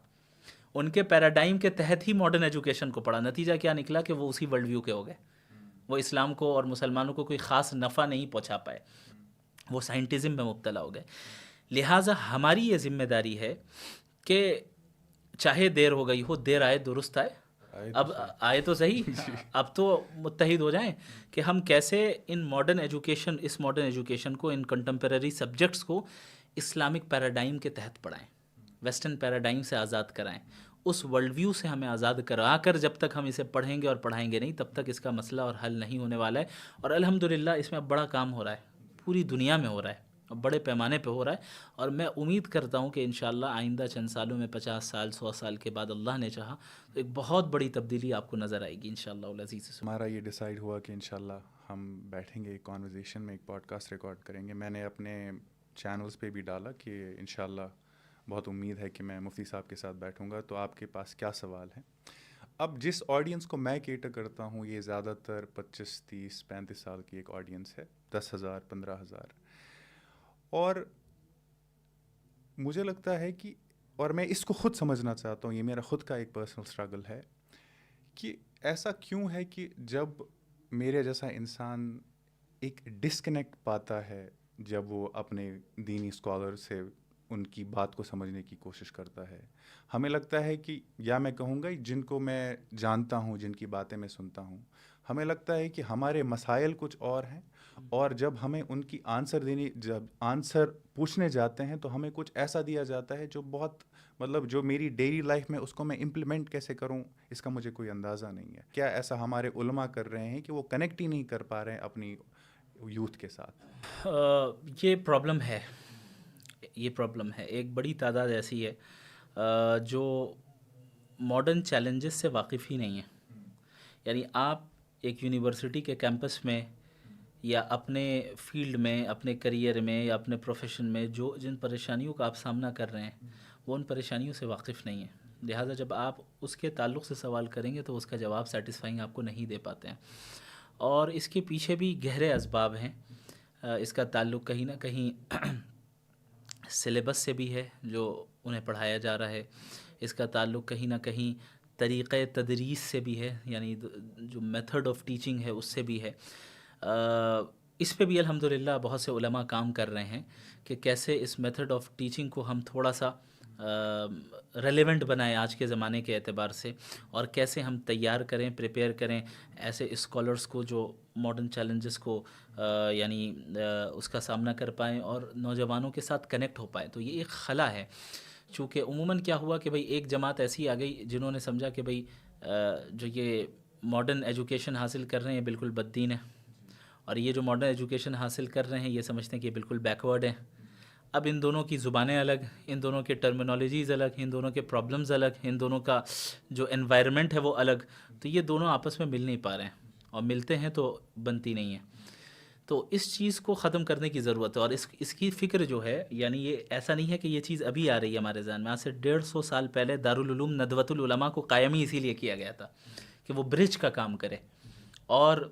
ان کے پیراڈائم کے تحت ہی ماڈرن ایجوکیشن کو پڑھا. نتیجہ کیا نکلا کہ وہ اسی ورلڈ ویو کے ہو گئے. وہ اسلام کو اور مسلمانوں کو کوئی خاص نفع نہیں پہنچا پائے، وہ سائنٹزم میں مبتلا ہو گئے. لہٰذا ہماری یہ ذمہ داری ہے کہ چاہے دیر ہو گئی ہو، دیر آئے درست آئے. اب آئے تو صحیح، اب تو متحد ہو جائیں کہ ہم کیسے ان ماڈرن ایجوکیشن کو، ان کنٹمپریری سبجیکٹس کو اسلامک پیراڈائم کے تحت پڑھائیں، ویسٹرن پیراڈائم سے آزاد کرائیں. اس ورلڈ ویو سے ہمیں آزاد کرا کر جب تک ہم اسے پڑھیں گے اور پڑھائیں گے نہیں، تب تک اس کا مسئلہ اور حل نہیں ہونے والا ہے. اور الحمدللہ اس میں اب بڑا کام ہو رہا ہے، پوری دنیا میں ہو رہا ہے، بڑے پیمانے پہ ہو رہا ہے. اور میں امید کرتا ہوں کہ انشاءاللہ آئندہ چند سالوں میں 50 سال 100 سال کے بعد اللہ نے چاہا تو ایک بہت بڑی تبدیلی آپ کو نظر آئے گی انشاءاللہ العزیز. ہمارا یہ ڈیسائیڈ ہوا کہ انشاءاللہ ہم بیٹھیں گے ایک کانورزیشن میں، ایک پوڈ کاسٹ ریکارڈ کریں گے. میں نے اپنے چینلز پہ بھی ڈالا کہ انشاءاللہ بہت امید ہے کہ میں مفتی صاحب کے ساتھ بیٹھوں گا. تو آپ کے پاس کیا سوال ہے؟ اب جس آڈینس کو میں کیٹر کرتا ہوں یہ زیادہ تر 25 30 35 سال کی ایک آڈینس ہے، 10,000 15,000. اور مجھے لگتا ہے کہ، اور میں اس کو خود سمجھنا چاہتا ہوں، یہ میرا خود کا ایک پرسنل اسٹرگل ہے کہ ایسا کیوں ہے کہ جب میرے جیسا انسان ایک ڈسکنیکٹ پاتا ہے جب وہ اپنے دینی اسکالر سے ان کی بات کو سمجھنے کی کوشش کرتا ہے، ہمیں لگتا ہے کہ، یا میں کہوں گا جن کو میں جانتا ہوں، جن کی باتیں میں سنتا ہوں، ہمیں لگتا ہے کہ ہمارے مسائل کچھ اور ہیں، اور جب ہمیں ان کی جب آنسر پوچھنے جاتے ہیں تو ہمیں کچھ ایسا دیا جاتا ہے جو بہت جو میری ڈیلی لائف میں اس کو میں امپلیمنٹ کیسے کروں اس کا مجھے کوئی اندازہ نہیں ہے. کیا ایسا ہمارے علماء کر رہے ہیں کہ وہ کنیکٹ ہی نہیں کر پا رہے ہیں اپنی یوتھ کے ساتھ؟ یہ پرابلم ہے، یہ پرابلم ہے. ایک بڑی تعداد ایسی ہے جو ماڈرن چیلنجز سے واقف ہی نہیں ہے. یعنی آپ ایک یونیورسٹی کے کیمپس میں یا اپنے فیلڈ میں، اپنے کریئر میں یا اپنے پروفیشن میں جن پریشانیوں کا آپ سامنا کر رہے ہیں وہ ان پریشانیوں سے واقف نہیں ہیں. لہٰذا جب آپ اس کے تعلق سے سوال کریں گے تو اس کا جواب سیٹسفائنگ آپ کو نہیں دے پاتے ہیں. اور اس کے پیچھے بھی گہرے اسباب ہیں. اس کا تعلق کہیں نہ کہیں سلیبس سے بھی ہے جو انہیں پڑھایا جا رہا ہے. اس کا تعلق کہیں نہ کہیں طریقۂ تدریس سے بھی ہے، یعنی جو میتھڈ آف ٹیچنگ ہے اس سے بھی ہے. اس پہ بھی الحمدللہ بہت سے علماء کام کر رہے ہیں کہ کیسے اس میتھڈ آف ٹیچنگ کو ہم تھوڑا سا ریلیونٹ بنائیں آج کے زمانے کے اعتبار سے، اور کیسے ہم تیار کریں، پریپیئر کریں ایسے اسکالرس کو جو ماڈرن چیلنجز کو اس کا سامنا کر پائیں اور نوجوانوں کے ساتھ کنیکٹ ہو پائیں۔ تو یہ ایک خلا ہے، چونکہ عموماً کیا ہوا کہ بھئی ایک جماعت ایسی آ گئی جنہوں نے سمجھا کہ بھئی جو یہ ماڈرن ایجوکیشن حاصل کر رہے ہیں بالکل بددین ہیں، اور یہ جو ماڈرن ایجوکیشن حاصل کر رہے ہیں یہ سمجھتے ہیں کہ بالکل بیکورڈ ہیں۔ اب ان دونوں کی زبانیں الگ، ان دونوں کے ٹرمینالوجیز الگ، ان دونوں کے پرابلمز الگ، ان دونوں کا جو انوائرمنٹ ہے وہ الگ، تو یہ دونوں آپس میں مل نہیں پا رہے ہیں، اور ملتے ہیں تو بنتی نہیں ہیں۔ تو اس چیز کو ختم کرنے کی ضرورت ہے، اور اس کی فکر جو ہے، یعنی یہ ایسا نہیں ہے کہ یہ چیز ابھی آ رہی ہے ہمارے ذہن میں، آج سے 150 سال پہلے دارالعلوم ندوۃ العلماء کو قائم ہی اسی لیے کیا گیا تھا کہ وہ برج کا کام کرے، اور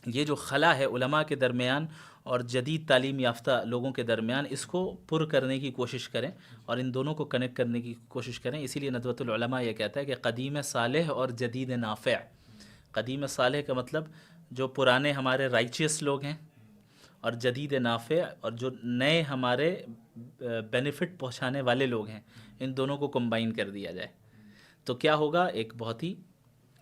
یہ جو خلا ہے علماء کے درمیان اور جدید تعلیم یافتہ لوگوں کے درمیان، اس کو پر کرنے کی کوشش کریں اور ان دونوں کو کنیکٹ کرنے کی کوشش کریں۔ اسی لیے ندوۃ العلماء یہ کہتا ہے کہ قدیم صالح اور جدید نافع۔ قدیم صالح کا مطلب جو پرانے ہمارے رائچیس لوگ ہیں، اور جدید نافع اور جو نئے ہمارے بینیفٹ پہنچانے والے لوگ ہیں، ان دونوں کو کمبائن کر دیا جائے تو کیا ہوگا؟ ایک بہت ہی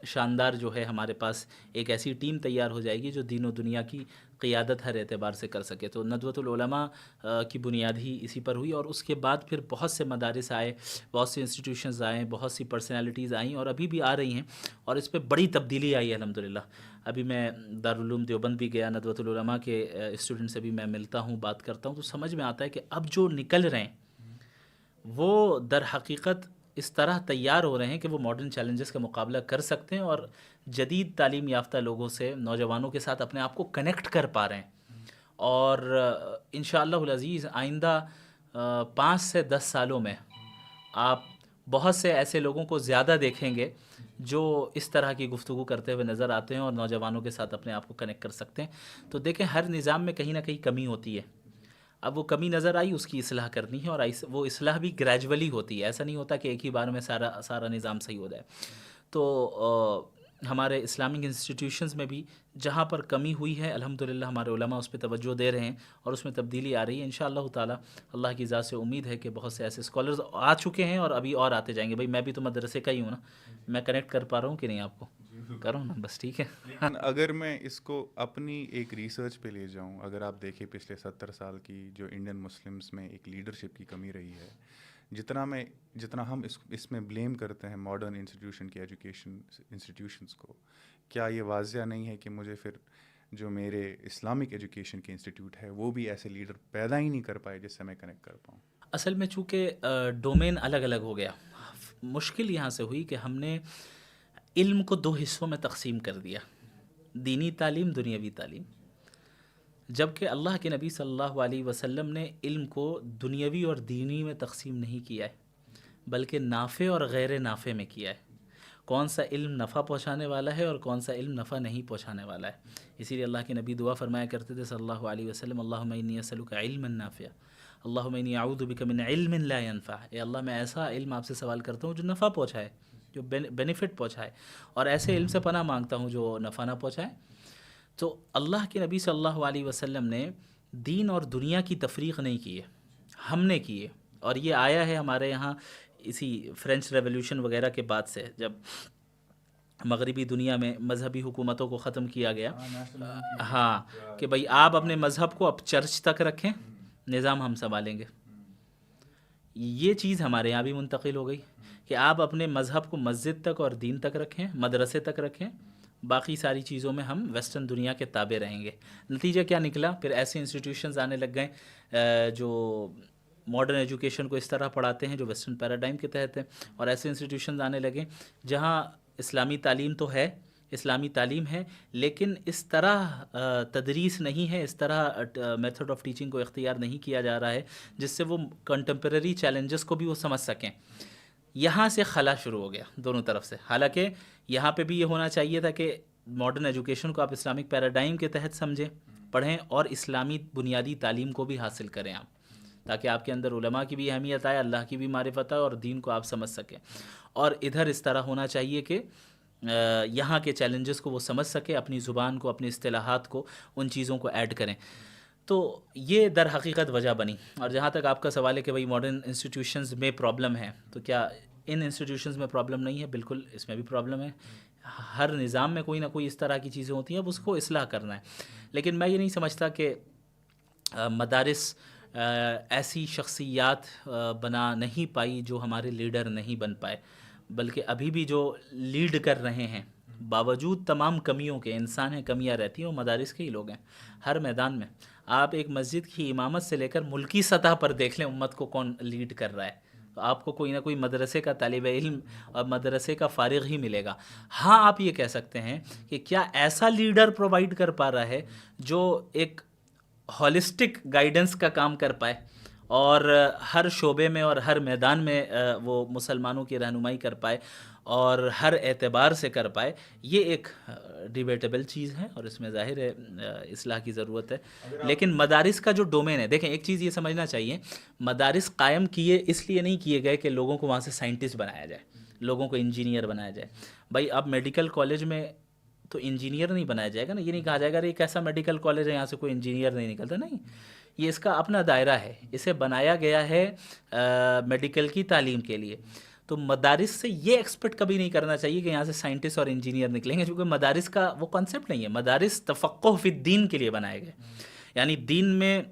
شاندار جو ہے ہمارے پاس ایک ایسی ٹیم تیار ہو جائے گی جو دین و دنیا کی قیادت ہر اعتبار سے کر سکے۔ تو ندوۃ العلماء کی بنیاد ہی اسی پر ہوئی، اور اس کے بعد پھر بہت سے مدارس آئے، بہت سے انسٹیٹیوشنز آئے، بہت سی پرسنالٹیز آئیں، اور ابھی بھی آ رہی ہیں، اور اس پہ بڑی تبدیلی آئی ہے الحمدللہ۔ ابھی میں دارالعلوم دیوبند بھی گیا، ندوۃ العلماء کے اسٹوڈنٹ سے بھی میں ملتا ہوں، بات کرتا ہوں، تو سمجھ میں آتا ہے کہ اب جو نکل رہے ہیں وہ در حقیقت اس طرح تیار ہو رہے ہیں کہ وہ ماڈرن چیلنجز کا مقابلہ کر سکتے ہیں، اور جدید تعلیم یافتہ لوگوں سے، نوجوانوں کے ساتھ اپنے آپ کو کنیکٹ کر پا رہے ہیں، اور انشاءاللہ العزیز آئندہ 5 سے 10 سالوں میں آپ بہت سے ایسے لوگوں کو زیادہ دیکھیں گے جو اس طرح کی گفتگو کرتے ہوئے نظر آتے ہیں اور نوجوانوں کے ساتھ اپنے آپ کو کنیکٹ کر سکتے ہیں۔ تو دیکھیں ہر نظام میں کہیں نہ کہیں کمی ہوتی ہے، اب وہ کمی نظر آئی، اس کی اصلاح کرنی ہے، اور وہ اصلاح بھی گریجولی ہوتی ہے، ایسا نہیں ہوتا کہ ایک ہی بار میں سارا نظام صحیح ہو جائے۔ تو ہمارے اسلامک انسٹیٹیوشنز میں بھی جہاں پر کمی ہوئی ہے الحمدللہ ہمارے علماء اس پہ توجہ دے رہے ہیں، اور اس میں تبدیلی آ رہی ہے انشاءاللہ تعالی۔ اللہ کی ذات سے امید ہے کہ بہت سے ایسے اسکالرز آ چکے ہیں اور ابھی اور آتے جائیں گے۔ بھائی میں بھی تو مدرسے کا ہی ہوں نا، میں کنیکٹ کر پا رہا ہوں کہ نہیں آپ کو؟ کروں نا بس، ٹھیک ہے۔ لیکن اگر میں اس کو اپنی ایک ریسرچ پہ لے جاؤں، اگر آپ دیکھیں پچھلے 70 سال کی جو انڈین مسلمس میں ایک لیڈرشپ کی کمی رہی ہے، جتنا ہم اس میں بلیم کرتے ہیں ماڈرن انسٹیٹیوشن کی ایجوکیشن انسٹیٹیوشنس کو، کیا یہ واضح نہیں ہے کہ مجھے پھر جو میرے اسلامک ایجوکیشن کے انسٹیٹیوٹ ہے وہ بھی ایسے لیڈر پیدا ہی نہیں کر پائے جس سے میں کنیکٹ کر پاؤں؟ اصل میں چونکہ ڈومین الگ الگ ہو گیا، مشکل یہاں سے ہوئی کہ ہم نے علم کو 2 حصوں میں تقسیم کر دیا، دینی تعلیم، دنیاوی تعلیم، جبکہ اللہ کے نبی صلی اللہ علیہ وسلم نے علم کو دنیاوی اور دینی میں تقسیم نہیں کیا ہے، بلکہ نافع اور غیر نافع میں کیا ہے۔ کون سا علم نفع پہنچانے والا ہے اور کون سا علم نفع نہیں پہنچانے والا ہے۔ اسی لیے اللہ کے نبی دعا فرمایا کرتے تھے صلی اللہ علیہ وسلم، اللہم انی اسألک علما نافعا، اللہم انی اعوذ بک من علم لا ينفع، اے اللہ میں ایسا علم آپ سے سوال کرتا ہوں جو نفع پہنچائے، جو بینیفٹ پہنچائے، اور ایسے علم سے پناہ مانگتا ہوں جو نفع نہ پہنچائے۔ تو اللہ کے نبی صلی اللہ علیہ وسلم نے دین اور دنیا کی تفریق نہیں کی ہے، ہم نے کی ہے، اور یہ آیا ہے ہمارے یہاں اسی فرینچ ریولیوشن وغیرہ کے بعد سے، جب مغربی دنیا میں مذہبی حکومتوں کو ختم کیا گیا، ہاں کہ بھئی آپ اپنے مذہب کو اب چرچ تک رکھیں، نظام ہم سنبھالیں گے۔ یہ چیز ہمارے یہاں بھی منتقل ہو گئی کہ آپ اپنے مذہب کو مسجد تک اور دین تک رکھیں، مدرسے تک رکھیں، باقی ساری چیزوں میں ہم ویسٹرن دنیا کے تابع رہیں گے۔ نتیجہ کیا نکلا؟ پھر ایسے انسٹیٹیوشنز آنے لگ گئے جو ماڈرن ایجوکیشن کو اس طرح پڑھاتے ہیں جو ویسٹرن پیراڈائم کے تحت ہے، اور ایسے انسٹیٹیوشنز آنے لگے جہاں اسلامی تعلیم تو ہے، اسلامی تعلیم ہے، لیکن اس طرح تدریس نہیں ہے، اس طرح میتھڈ آف ٹیچنگ کو اختیار نہیں کیا جا رہا ہے جس سے وہ کنٹمپریری چیلنجز کو بھی وہ سمجھ سکیں۔ یہاں سے خلا شروع ہو گیا دونوں طرف سے، حالانکہ یہاں پہ بھی یہ ہونا چاہیے تھا کہ ماڈرن ایجوکیشن کو آپ اسلامک پیراڈائم کے تحت سمجھیں، پڑھیں، اور اسلامی بنیادی تعلیم کو بھی حاصل کریں آپ، تاکہ آپ کے اندر علماء کی بھی اہمیت آئے، اللہ کی بھی معرفت آئے، اور دین کو آپ سمجھ سکیں۔ اور ادھر اس طرح ہونا چاہیے کہ یہاں کے چیلنجز کو وہ سمجھ سکے، اپنی زبان کو، اپنی اصطلاحات کو، ان چیزوں کو ایڈ کریں۔ تو یہ در حقیقت وجہ بنی. اور جہاں تک آپ کا سوال ہے کہ بھائی ماڈرن انسٹیٹیوشنز میں پرابلم ہے، تو کیا ان انسٹیٹیوشنز میں پرابلم نہیں ہے؟ بالکل اس میں بھی پرابلم ہے. ہر نظام میں کوئی نہ کوئی اس طرح کی چیزیں ہوتی ہیں، اب اس کو اصلاح کرنا ہے. لیکن میں یہ نہیں سمجھتا کہ مدارس ایسی شخصیات بنا نہیں پائی جو ہمارے لیڈر نہیں بن پائے، بلکہ ابھی بھی جو لیڈ کر رہے ہیں باوجود تمام کمیوں کے، انسان ہیں کمیاں رہتی ہیں، وہ مدارس کے ہی لوگ ہیں ہر میدان میں. آپ ایک مسجد کی امامت سے لے کر ملکی سطح پر دیکھ لیں امت کو کون لیڈ کر رہا ہے، تو آپ کو کوئی نہ کوئی مدرسے کا طالب علم اور مدرسے کا فارغ ہی ملے گا. ہاں آپ یہ کہہ سکتے ہیں کہ کیا ایسا لیڈر پرووائڈ کر پا رہا ہے جو ایک ہولسٹک گائیڈنس کا کام کر پائے اور ہر شعبے میں اور ہر میدان میں وہ مسلمانوں کی رہنمائی کر پائے اور ہر اعتبار سے کر پائے. یہ ایک ڈیبیٹیبل چیز ہے اور اس میں ظاہر ہے اصلاح کی ضرورت ہے. لیکن مدارس کا جو ڈومین ہے، دیکھیں ایک چیز یہ سمجھنا چاہیے، مدارس قائم کیے اس لیے نہیں کیے گئے کہ لوگوں کو وہاں سے سائنٹسٹ بنایا جائے، لوگوں کو انجینئر بنایا جائے. بھائی اب میڈیکل کالج میں تو انجینئر نہیں بنایا جائے گا نا، یہ نہیں کہا جائے گا ایک ایسا میڈیکل کالج ہے یہاں سے کوئی انجینئر نہیں نکلتا، نہیں. یہ اس کا اپنا دائرہ ہے، اسے بنایا گیا ہے میڈیکل کی تعلیم کے لیے. تو مدارس سے یہ ایکسپیکٹ کبھی نہیں کرنا چاہیے کہ یہاں سے سائنٹسٹ اور انجینئر نکلیں گے، کیونکہ مدارس کا وہ کانسیپٹ نہیں ہے. مدارس تفقہ فی الدین کے لیے بنائے گئے، یعنی دین میں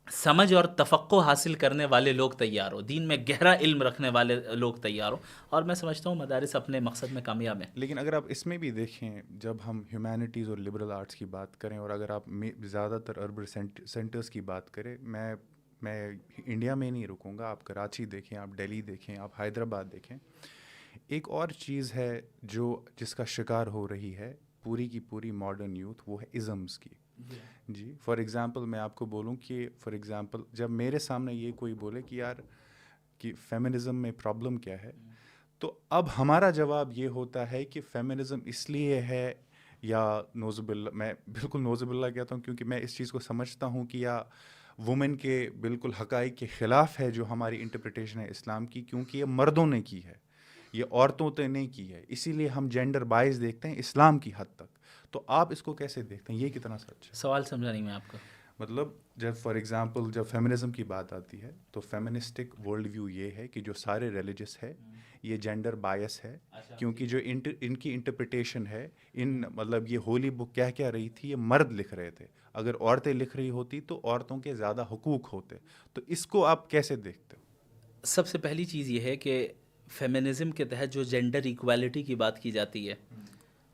سمجھ اور تفقہ حاصل کرنے والے لوگ تیار ہو، دین میں گہرا علم رکھنے والے لوگ تیار ہو. اور میں سمجھتا ہوں مدارس اپنے مقصد میں کامیاب ہیں. لیکن اگر آپ اس میں بھی دیکھیں، جب ہم ہیومینٹیز اور لبرل آرٹس کی بات کریں، اور اگر آپ زیادہ تر اربن سینٹرز کی بات کریں، میں انڈیا میں نہیں رکوں گا، آپ کراچی دیکھیں، آپ دہلی دیکھیں، آپ حیدرآباد دیکھیں. ایک اور چیز ہے جس کا شکار ہو رہی ہے پوری کی پوری ماڈرن یوتھ، وہ ہے ازمز کی. جی فار ایگزامپل میں آپ کو بولوں کہ فار ایگزامپل جب میرے سامنے یہ کوئی بولے کہ یار کہ فیمنزم میں پرابلم کیا ہے، تو اب ہمارا جواب یہ ہوتا ہے کہ فیمنزم اس لیے ہے، یا نعوذ باللہ، میں بالکل نعوذ باللہ کہتا ہوں کیونکہ میں اس چیز کو سمجھتا ہوں کہ یا وومن کے بالکل حقائق کے خلاف ہے جو ہماری انٹرپریٹیشن ہے اسلام کی، کیونکہ یہ مردوں نے کی ہے، یہ عورتوں نے نہیں کی ہے. اسی لیے ہم جینڈر بائز دیکھتے ہیں اسلام کی حد تک. تو آپ اس کو کیسے دیکھتے ہیں، یہ کتنا سچ ہے؟ سوال سمجھا نہیں میں آپ کا. مطلب جب فار ایگزامپل جب فیمنزم کی بات آتی ہے تو فیمنسٹک ورلڈ ویو یہ ہے کہ جو سارے ریلیجس ہے یہ جینڈر بائس ہے، کیونکہ جو ان کی انٹرپریٹیشن ہے، مطلب یہ ہولی بک کیا رہی تھی، یہ مرد لکھ رہے تھے. اگر عورتیں لکھ رہی ہوتی تو عورتوں کے زیادہ حقوق ہوتے. تو اس کو آپ کیسے دیکھتے ہو؟ سب سے پہلی چیز یہ ہے کہ فیمنزم کے تحت جو جینڈر ایکویلٹی کی بات کی جاتی ہے،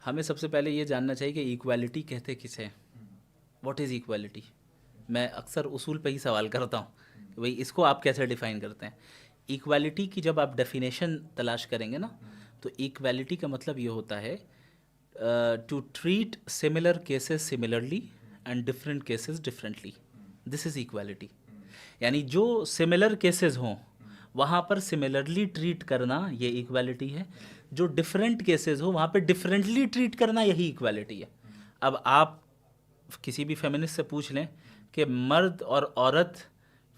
ہمیں سب سے پہلے یہ جاننا چاہیے کہ ایکویلٹی کہتے کسے ہیں. What is equality? میں اکثر اصول پہ ہی سوال کرتا ہوں کہ بھئی اس کو آپ کیسے ڈیفائن کرتے ہیں. ایکویلٹی کی جب آپ ڈیفینیشن تلاش کریں گے نا، تو ایکویلٹی کا مطلب یہ ہوتا ہے to treat similar cases similarly and different cases differently. This is equality. یعنی جو سملر کیسز ہوں وہاں پر سملرلی ٹریٹ کرنا، یہ ایکویلٹی ہے. جو ڈفرینٹ کیسز ہو وہاں پہ ڈفرینٹلی ٹریٹ کرنا، یہی ایکویلٹی ہے. اب آپ کسی بھی فیمنسٹ سے پوچھ لیں کہ مرد اور عورت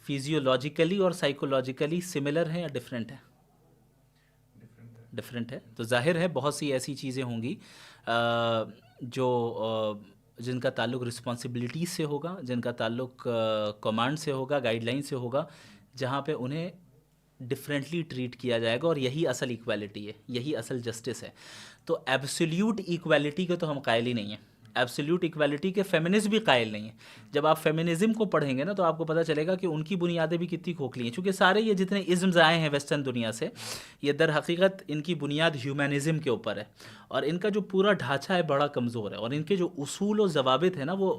فیزیولوجیکلی اور سائیکولوجیکلی سملر ہیں یا ڈفرینٹ ہیں؟ ڈفرینٹ ہے. تو ظاہر ہے بہت سی ایسی چیزیں ہوں گی جن کا تعلق رسپانسبلٹیز سے ہوگا، جن کا تعلق کمانڈ سے ہوگا، گائیڈ لائن سے ہوگا، جہاں پہ انہیں ڈفرینٹلی ٹریٹ کیا جائے گا. اور یہی اصل ایکویلٹی ہے، یہی اصل جسٹس ہے. تو ایبسلیوٹ ایکویلٹی کے تو ہم قائل ہی نہیں ہیں. ایبسلیوٹ ایکویلٹی کے فیمنسٹ بھی قائل نہیں ہیں. جب آپ فیمنزم کو پڑھیں گے نا تو آپ کو پتہ چلے گا کہ ان کی بنیادیں بھی کتنی کھوکھلی ہیں. چونکہ سارے یہ جتنے ازمز آئے ہیں ویسٹرن دنیا سے، یہ در حقیقت ان کی بنیاد ہیومنزم کے اوپر ہے، اور ان کا جو پورا ڈھانچہ ہے بڑا کمزور ہے، اور ان کے جو اصول و ضوابط ہیں نا وہ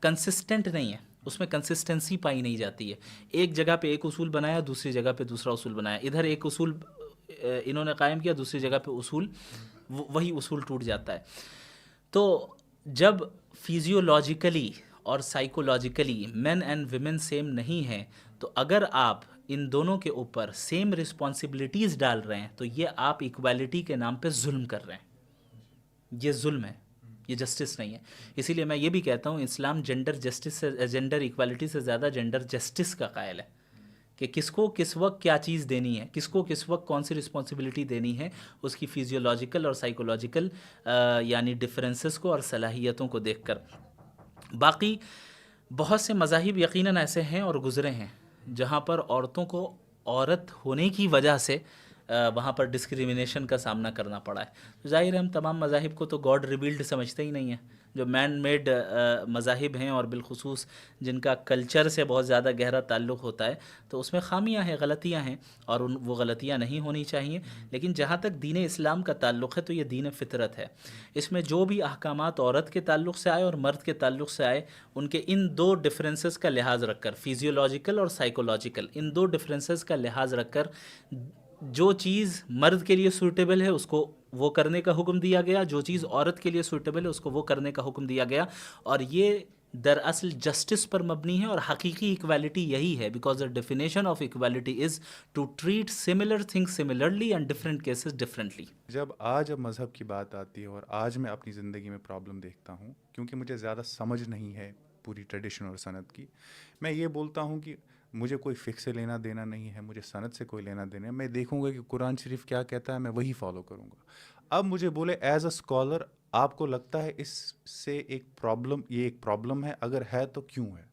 کنسسٹنٹ نہیں ہیں. اس میں کنسسٹنسی پائی نہیں جاتی ہے. ایک جگہ پہ ایک اصول بنایا، دوسری جگہ پہ دوسرا اصول بنایا. ادھر ایک اصول انہوں نے قائم کیا، دوسری جگہ پہ اصول وہی اصول ٹوٹ جاتا ہے. تو جب فیزیولوجیکلی اور psychologically men and women same نہیں ہیں، تو اگر آپ ان دونوں کے اوپر سیم رسپانسبلٹیز ڈال رہے ہیں تو یہ آپ ایکویلٹی کے نام پہ ظلم کر رہے ہیں. یہ ظلم ہے، یہ جسٹس نہیں ہے. اسی لیے میں یہ بھی کہتا ہوں اسلام جینڈر جسٹس سے، جینڈر ایکویلٹی سے زیادہ جینڈر جسٹس کا قائل ہے، کہ کس کو کس وقت کیا چیز دینی ہے، کس کو کس وقت کون سی رسپانسبلٹی دینی ہے، اس کی فیزیولوجیکل اور سائیکولوجیکل یعنی ڈفرینسز کو اور صلاحیتوں کو دیکھ کر. باقی بہت سے مذاہب یقیناً ایسے ہیں اور گزرے ہیں جہاں پر عورتوں کو عورت ہونے کی وجہ سے وہاں پر ڈسکریمنیشن کا سامنا کرنا پڑا ہے. تو ظاہر ہے ہم تمام مذاہب کو تو گاڈ ریبیلڈ سمجھتے ہی نہیں ہیں. جو مین میڈ مذاہب ہیں اور بالخصوص جن کا کلچر سے بہت زیادہ گہرا تعلق ہوتا ہے تو اس میں خامیاں ہیں، غلطیاں ہیں، اور وہ غلطیاں نہیں ہونی چاہیے. لیکن جہاں تک دین اسلام کا تعلق ہے تو یہ دین فطرت ہے. اس میں جو بھی احکامات عورت کے تعلق سے آئے اور مرد کے تعلق سے آئے، ان کے ان دو ڈفرینسز کا لحاظ رکھ کر، فیزیولوجیکل اور سائیکولوجیکل، ان دو ڈفرینسز کا لحاظ رکھ کر جو چیز مرد کے لیے سوٹیبل ہے اس کو وہ کرنے کا حکم دیا گیا، جو چیز عورت کے لیے سوٹیبل ہے اس کو وہ کرنے کا حکم دیا گیا. اور یہ دراصل جسٹس پر مبنی ہے اور حقیقی ایکویلٹی یہی ہے، because the definition of equality is to treat similar things similarly and different cases differently. جب مذہب کی بات آتی ہے اور آج میں اپنی زندگی میں پرابلم دیکھتا ہوں، کیونکہ مجھے زیادہ سمجھ نہیں ہے پوری ٹریڈیشن اور سنت کی، میں یہ بولتا ہوں کہ مجھے کوئی فکس سے لینا دینا نہیں ہے، مجھے سنت سے کوئی لینا دینا ہے. میں دیکھوں گا کہ قرآن شریف کیا کہتا ہے، میں وہی فالو کروں گا. اب مجھے بولے ایز اے اسکالر آپ کو لگتا ہے اس سے ایک پرابلم ہے، اگر ہے تو کیوں ہے؟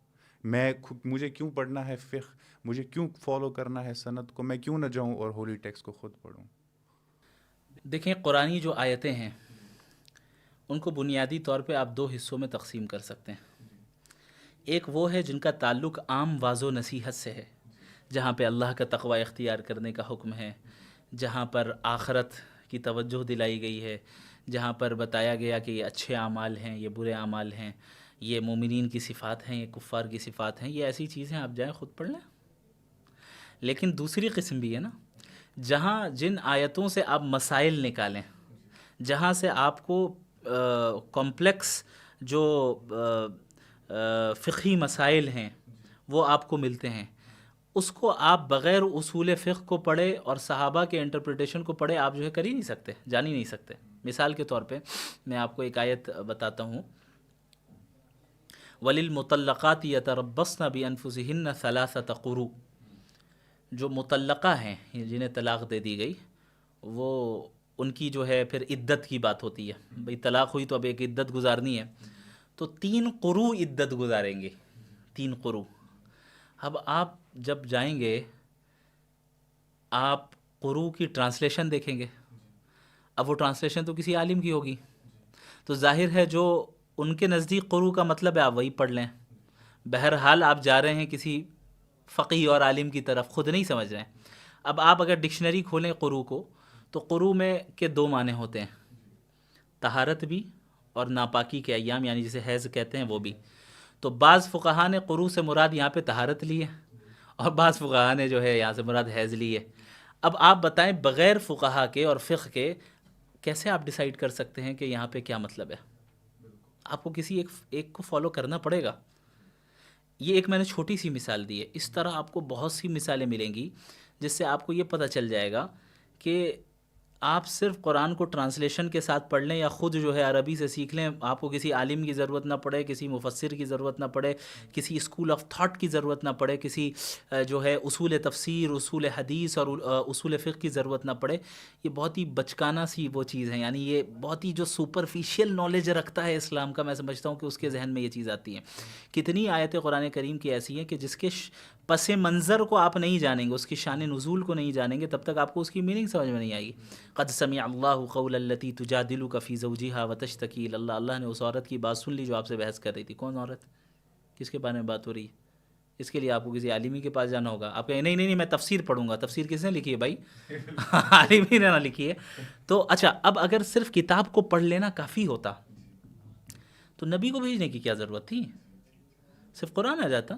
مجھے کیوں پڑھنا ہے فقہ، مجھے کیوں فالو کرنا ہے سنت کو، میں کیوں نہ جاؤں اور ہولی ٹیکسٹ کو خود پڑھوں؟ دیکھیں، قرآنی جو آیتیں ہیں ان کو بنیادی طور پہ آپ دو حصوں میں تقسیم کر سکتے ہیں. ایک وہ ہے جن کا تعلق عام واضح و نصیحت سے ہے، جہاں پہ اللہ کا تقوی اختیار کرنے کا حکم ہے، جہاں پر آخرت کی توجہ دلائی گئی ہے، جہاں پر بتایا گیا کہ یہ اچھے اعمال ہیں، یہ برے اعمال ہیں، یہ مومنین کی صفات ہیں، یہ کفار کی صفات ہیں. یہ ایسی چیزیں آپ جائیں خود پڑھ لیں. لیکن دوسری قسم بھی ہے نا، جہاں جن آیتوں سے آپ مسائل نکالیں، جہاں سے آپ کو کمپلیکس جو فقہی مسائل ہیں وہ آپ کو ملتے ہیں، اس کو آپ بغیر اصول فقہ کو پڑھے اور صحابہ کے انٹرپریٹیشن کو پڑھے آپ جو ہے کر ہی نہیں سکتے، جان ہی نہیں سکتے. مثال کے طور پہ میں آپ کو ایک آیت بتاتا ہوں، وَلِلْمُطَلَّقَاتِ يَتَرَبَّصْنَ بِأَنفُسِهِنَّ ثَلَاثَةَ قُرُوء. جو مطلقہ ہیں جنہیں طلاق دے دی گئی، وہ ان کی جو ہے پھر عدت کی بات ہوتی ہے. بھئی طلاق ہوئی تو اب ایک عدت گزارنی ہے، تو 3 قروء عدت گزاریں گے. 3 قروء. اب آپ جب جائیں گے آپ قروء کی ٹرانسلیشن دیکھیں گے. اب وہ ٹرانسلیشن تو کسی عالم کی ہوگی، تو ظاہر ہے جو ان کے نزدیک قروء کا مطلب ہے آپ وہی پڑھ لیں. بہرحال آپ جا رہے ہیں کسی فقی اور عالم کی طرف، خود نہیں سمجھ رہے ہیں. اب آپ اگر ڈکشنری کھولیں قروء کو تو قروء میں کے 2 معنی ہوتے ہیں، طہارت بھی اور ناپاکی کے ایام، یعنی جسے حیض کہتے ہیں وہ بھی. تو بعض فقہاء نے قروء سے مراد یہاں پہ طہارت لی ہے اور بعض فقہاء نے جو ہے یہاں سے مراد حیض لی ہے. اب آپ بتائیں بغیر فقہاء کے اور فقہ کے کیسے آپ ڈیسائیڈ کر سکتے ہیں کہ یہاں پہ کیا مطلب ہے؟ آپ کو کسی ایک کو فالو کرنا پڑے گا. یہ ایک میں نے چھوٹی سی مثال دی ہے، اس طرح آپ کو بہت سی مثالیں ملیں گی جس سے آپ کو یہ پتہ چل جائے گا کہ آپ صرف قرآن کو ٹرانسلیشن کے ساتھ پڑھ لیں یا خود جو ہے عربی سے سیکھ لیں، آپ کو کسی عالم کی ضرورت نہ پڑے، کسی مفسر کی ضرورت نہ پڑے، کسی اسکول آف تھاٹ کی ضرورت نہ پڑے، کسی جو ہے اصول تفسیر، اصول حدیث اور اصول فقہ کی ضرورت نہ پڑے. یہ بہت ہی بچکانہ سی وہ چیز ہے، یعنی یہ بہت ہی جو سپرفیشیل نالج رکھتا ہے اسلام کا، میں سمجھتا ہوں کہ اس کے ذہن میں یہ چیز آتی ہے. کتنی آیتیں قرآن کریم کی ایسی ہیں کہ جس کے پس منظر کو آپ نہیں جانیں گے، اس کی شان نزول کو نہیں جانیں گے، تب تک آپ کو اس کی میننگ سمجھ میں نہیں آئے گی. قد سمع اللہ قول التی تجادلک فی زوجہا وتشتکی الی اللہ. اللہ نے اس عورت کی بات سن لی جو آپ سے بحث کر رہی تھی. کون عورت؟ کس کے بارے میں بات ہو رہی ہے؟ اس کے لیے آپ کو کسی عالمی کے پاس جانا ہوگا. آپ کہیں نہیں میں تفسیر پڑھوں گا. تفسیر کس نے لکھی ہے بھائی؟ عالمی نے نہ لکھی ہے. تو اچھا، اب اگر صرف کتاب کو پڑھ لینا کافی ہوتا تو نبی کو بھیجنے کی کیا ضرورت تھی؟ صرف قرآن آ جاتا.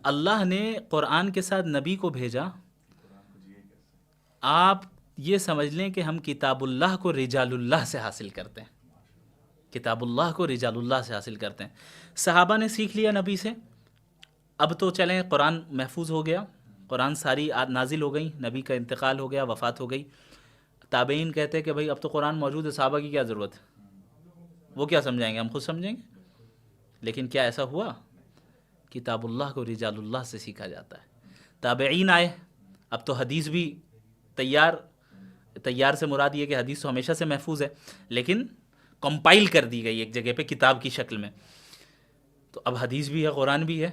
اللہ نے قرآن کے ساتھ نبی کو بھیجا. آپ یہ سمجھ لیں کہ ہم کتاب اللہ کو رجال اللہ سے حاصل کرتے ہیں. کتاب اللہ کو رجال اللہ سے حاصل کرتے ہیں. صحابہ نے سیکھ لیا نبی سے. اب تو چلیں قرآن محفوظ ہو گیا، قرآن ساری نازل ہو گئی، نبی کا انتقال ہو گیا، وفات ہو گئی. تابعین کہتے ہیں کہ بھائی اب تو قرآن موجود ہے، صحابہ کی کیا ضرورت ہے؟ وہ کیا سمجھائیں گے، ہم خود سمجھیں گے. لیکن کیا ایسا ہوا؟ کتاب اللہ کو رجال اللہ سے سیکھا جاتا ہے. تابعین آئے، اب تو حدیث بھی تیار سے مراد یہ کہ حدیث تو ہمیشہ سے محفوظ ہے، لیکن کمپائل کر دی گئی ایک جگہ پہ کتاب کی شکل میں. تو اب حدیث بھی ہے، قرآن بھی ہے،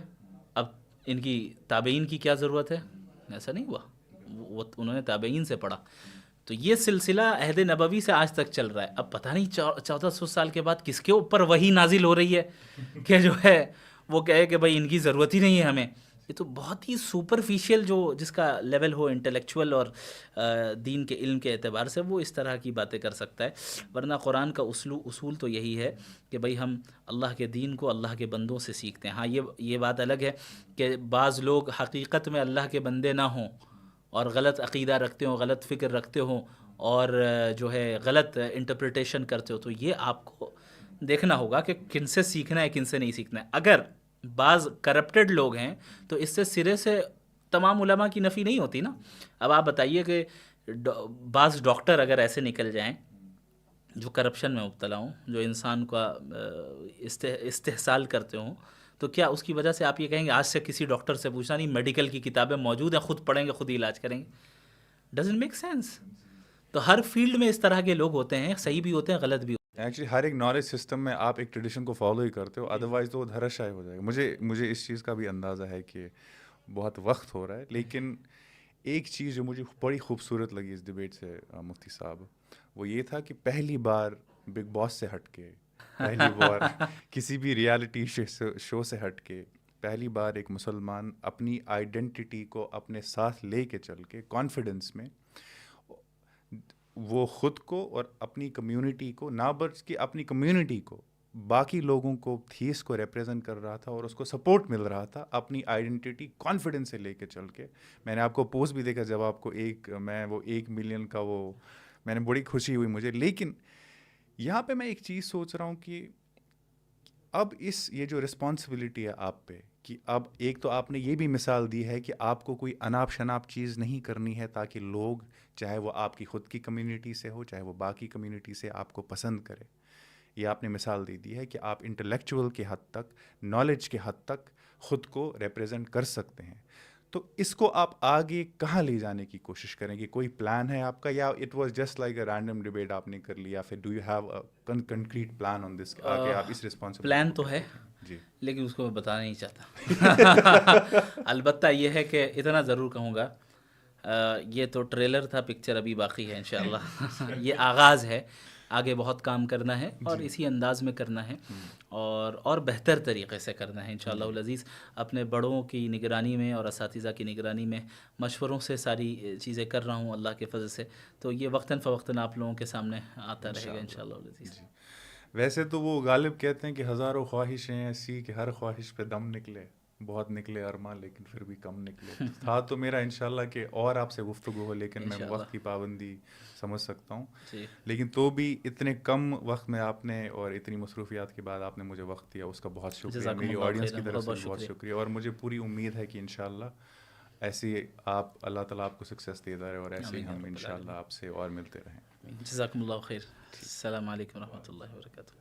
اب ان کی تابعین کی کیا ضرورت ہے؟ ایسا نہیں ہوا، وہ انہوں نے تابعین سے پڑھا. تو یہ سلسلہ عہد نبوی سے آج تک چل رہا ہے. اب پتہ نہیں 1400 سال کے بعد کس کے اوپر وحی نازل ہو رہی ہے کہ جو ہے وہ کہے کہ بھائی ان کی ضرورت ہی نہیں ہے ہمیں. یہ تو بہت ہی سپرفیشیل جو جس کا لیول ہو انٹلیکچول اور دین کے علم کے اعتبار سے، وہ اس طرح کی باتیں کر سکتا ہے. ورنہ قرآن کا اصول تو یہی ہے کہ بھائی ہم اللہ کے دین کو اللہ کے بندوں سے سیکھتے ہیں. ہاں یہ بات الگ ہے کہ بعض لوگ حقیقت میں اللہ کے بندے نہ ہوں اور غلط عقیدہ رکھتے ہوں، غلط فکر رکھتے ہوں اور جو ہے غلط انٹرپریٹیشن کرتے ہو، تو یہ آپ کو دیکھنا ہوگا کہ کن سے سیکھنا ہے کن سے نہیں سیکھنا ہے. اگر بعض کرپٹڈ لوگ ہیں تو اس سے سرے سے تمام علماء کی نفی نہیں ہوتی نا. اب آپ بتائیے کہ بعض ڈاکٹر اگر ایسے نکل جائیں جو کرپشن میں مبتلا ہوں، جو انسان کا استحصال کرتے ہوں، تو کیا اس کی وجہ سے آپ یہ کہیں گے آج سے کسی ڈاکٹر سے پوچھنا نہیں، میڈیکل کی کتابیں موجود ہیں، خود پڑھیں گے، خود ہی علاج کریں گے؟ Doesn't make sense. تو ہر فیلڈ میں اس طرح کے لوگ ہوتے ہیں، صحیح بھی ہوتے ہیں، غلط بھی ہوتے ہیں. ایکچولی ہر ایک نالج سسٹم میں آپ ایک ٹریڈیشن کو فالو ہی کرتے ہو، ادروائز تو وہ دھراشاہی ہو جائے گا. مجھے اس چیز کا بھی اندازہ ہے کہ بہت وقت ہو رہا ہے، لیکن ایک چیز جو مجھے بڑی خوبصورت لگی اس ڈبیٹ سے مفتی صاحب، وہ یہ تھا کہ پہلی بار بگ باس سے ہٹ کے، پہلی بار کسی بھی ریالٹی شو سے ہٹ کے، پہلی بار ایک مسلمان اپنی آئیڈینٹی کو اپنے ساتھ لے کے چل کے کانفیڈنس میں وہ خود کو اور اپنی کمیونٹی کو، نہ بس کہ اپنی کمیونٹی کو، باقی لوگوں کو، تھیس کو ریپریزنٹ کر رہا تھا اور اس کو سپورٹ مل رہا تھا اپنی آئیڈینٹی کانفیڈنس سے لے کے چل کے. میں نے آپ کو پوسٹ بھی دیکھا جب آپ کو 1 ملین کا میں نے بڑی خوشی ہوئی مجھے. لیکن یہاں پہ میں ایک چیز سوچ رہا ہوں کہ اب یہ جو رسپانسبلٹی ہے آپ پہ، کہ اب ایک تو آپ نے یہ بھی مثال دی ہے کہ آپ کو کوئی اناپ شناپ چیز نہیں کرنی ہے تاکہ لوگ، چاہے وہ آپ کی خود کی کمیونٹی سے ہو چاہے وہ باقی کمیونٹی سے، آپ کو پسند کرے. یہ آپ نے مثال دے دی ہے کہ آپ انٹلیکچوئل کے حد تک، نالج کے حد تک خود کو ریپریزنٹ کر سکتے ہیں. تو اس کو آپ آگے کہاں لے جانے کی کوشش کریں گے؟ کوئی پلان ہے آپ کا، یا it was just like a random debate آپ نے کر لیا؟ پھر do you have a concrete plan on this? آگے آپ اس رسپانسبلٹی؟ پلان تو ہے جی، لیکن اس کو میں بتانا نہیں چاہتا. البتہ یہ ہے کہ اتنا ضرور کہوں گا، یہ تو ٹریلر تھا، پکچر ابھی باقی ہے انشاءاللہ. یہ آغاز ہے، آگے بہت کام کرنا ہے اور اسی انداز میں کرنا ہے اور بہتر طریقے سے کرنا ہے انشاءاللہ العزیز. اپنے بڑوں کی نگرانی میں اور اساتذہ کی نگرانی میں مشوروں سے ساری چیزیں کر رہا ہوں اللہ کے فضل سے. تو یہ وقتاً فوقتاً آپ لوگوں کے سامنے آتا رہے گا انشاءاللہ العزیز. ویسے تو وہ غالب کہتے ہیں کہ ہزاروں خواہشیں ایسی کہ ہر خواہش پہ دم نکلے، بہت نکلے ارماں لیکن پھر بھی کم نکلے. تھا تو میرا انشاءاللہ کہ اور آپ سے گفتگو ہو، لیکن میں وقت کی پابندی سمجھ سکتا ہوں. لیکن تو بھی اتنے کم وقت میں آپ نے اور اتنی مصروفیات کے بعد آپ نے مجھے وقت دیا، اس کا بہت شکریہ. میری آڈینس کی طرف سے بہت شکریہ، اور مجھے پوری امید ہے کہ انشاءاللہ ایسے اللہ تعالیٰ آپ کو سکسیس دیتا رہے اور ایسے ہی ہم انشاءاللہ آپ سے اور ملتے رہیں. جزاکم اللہ خیر. السلام علیکم ورحمۃ اللہ وبرکاتہ.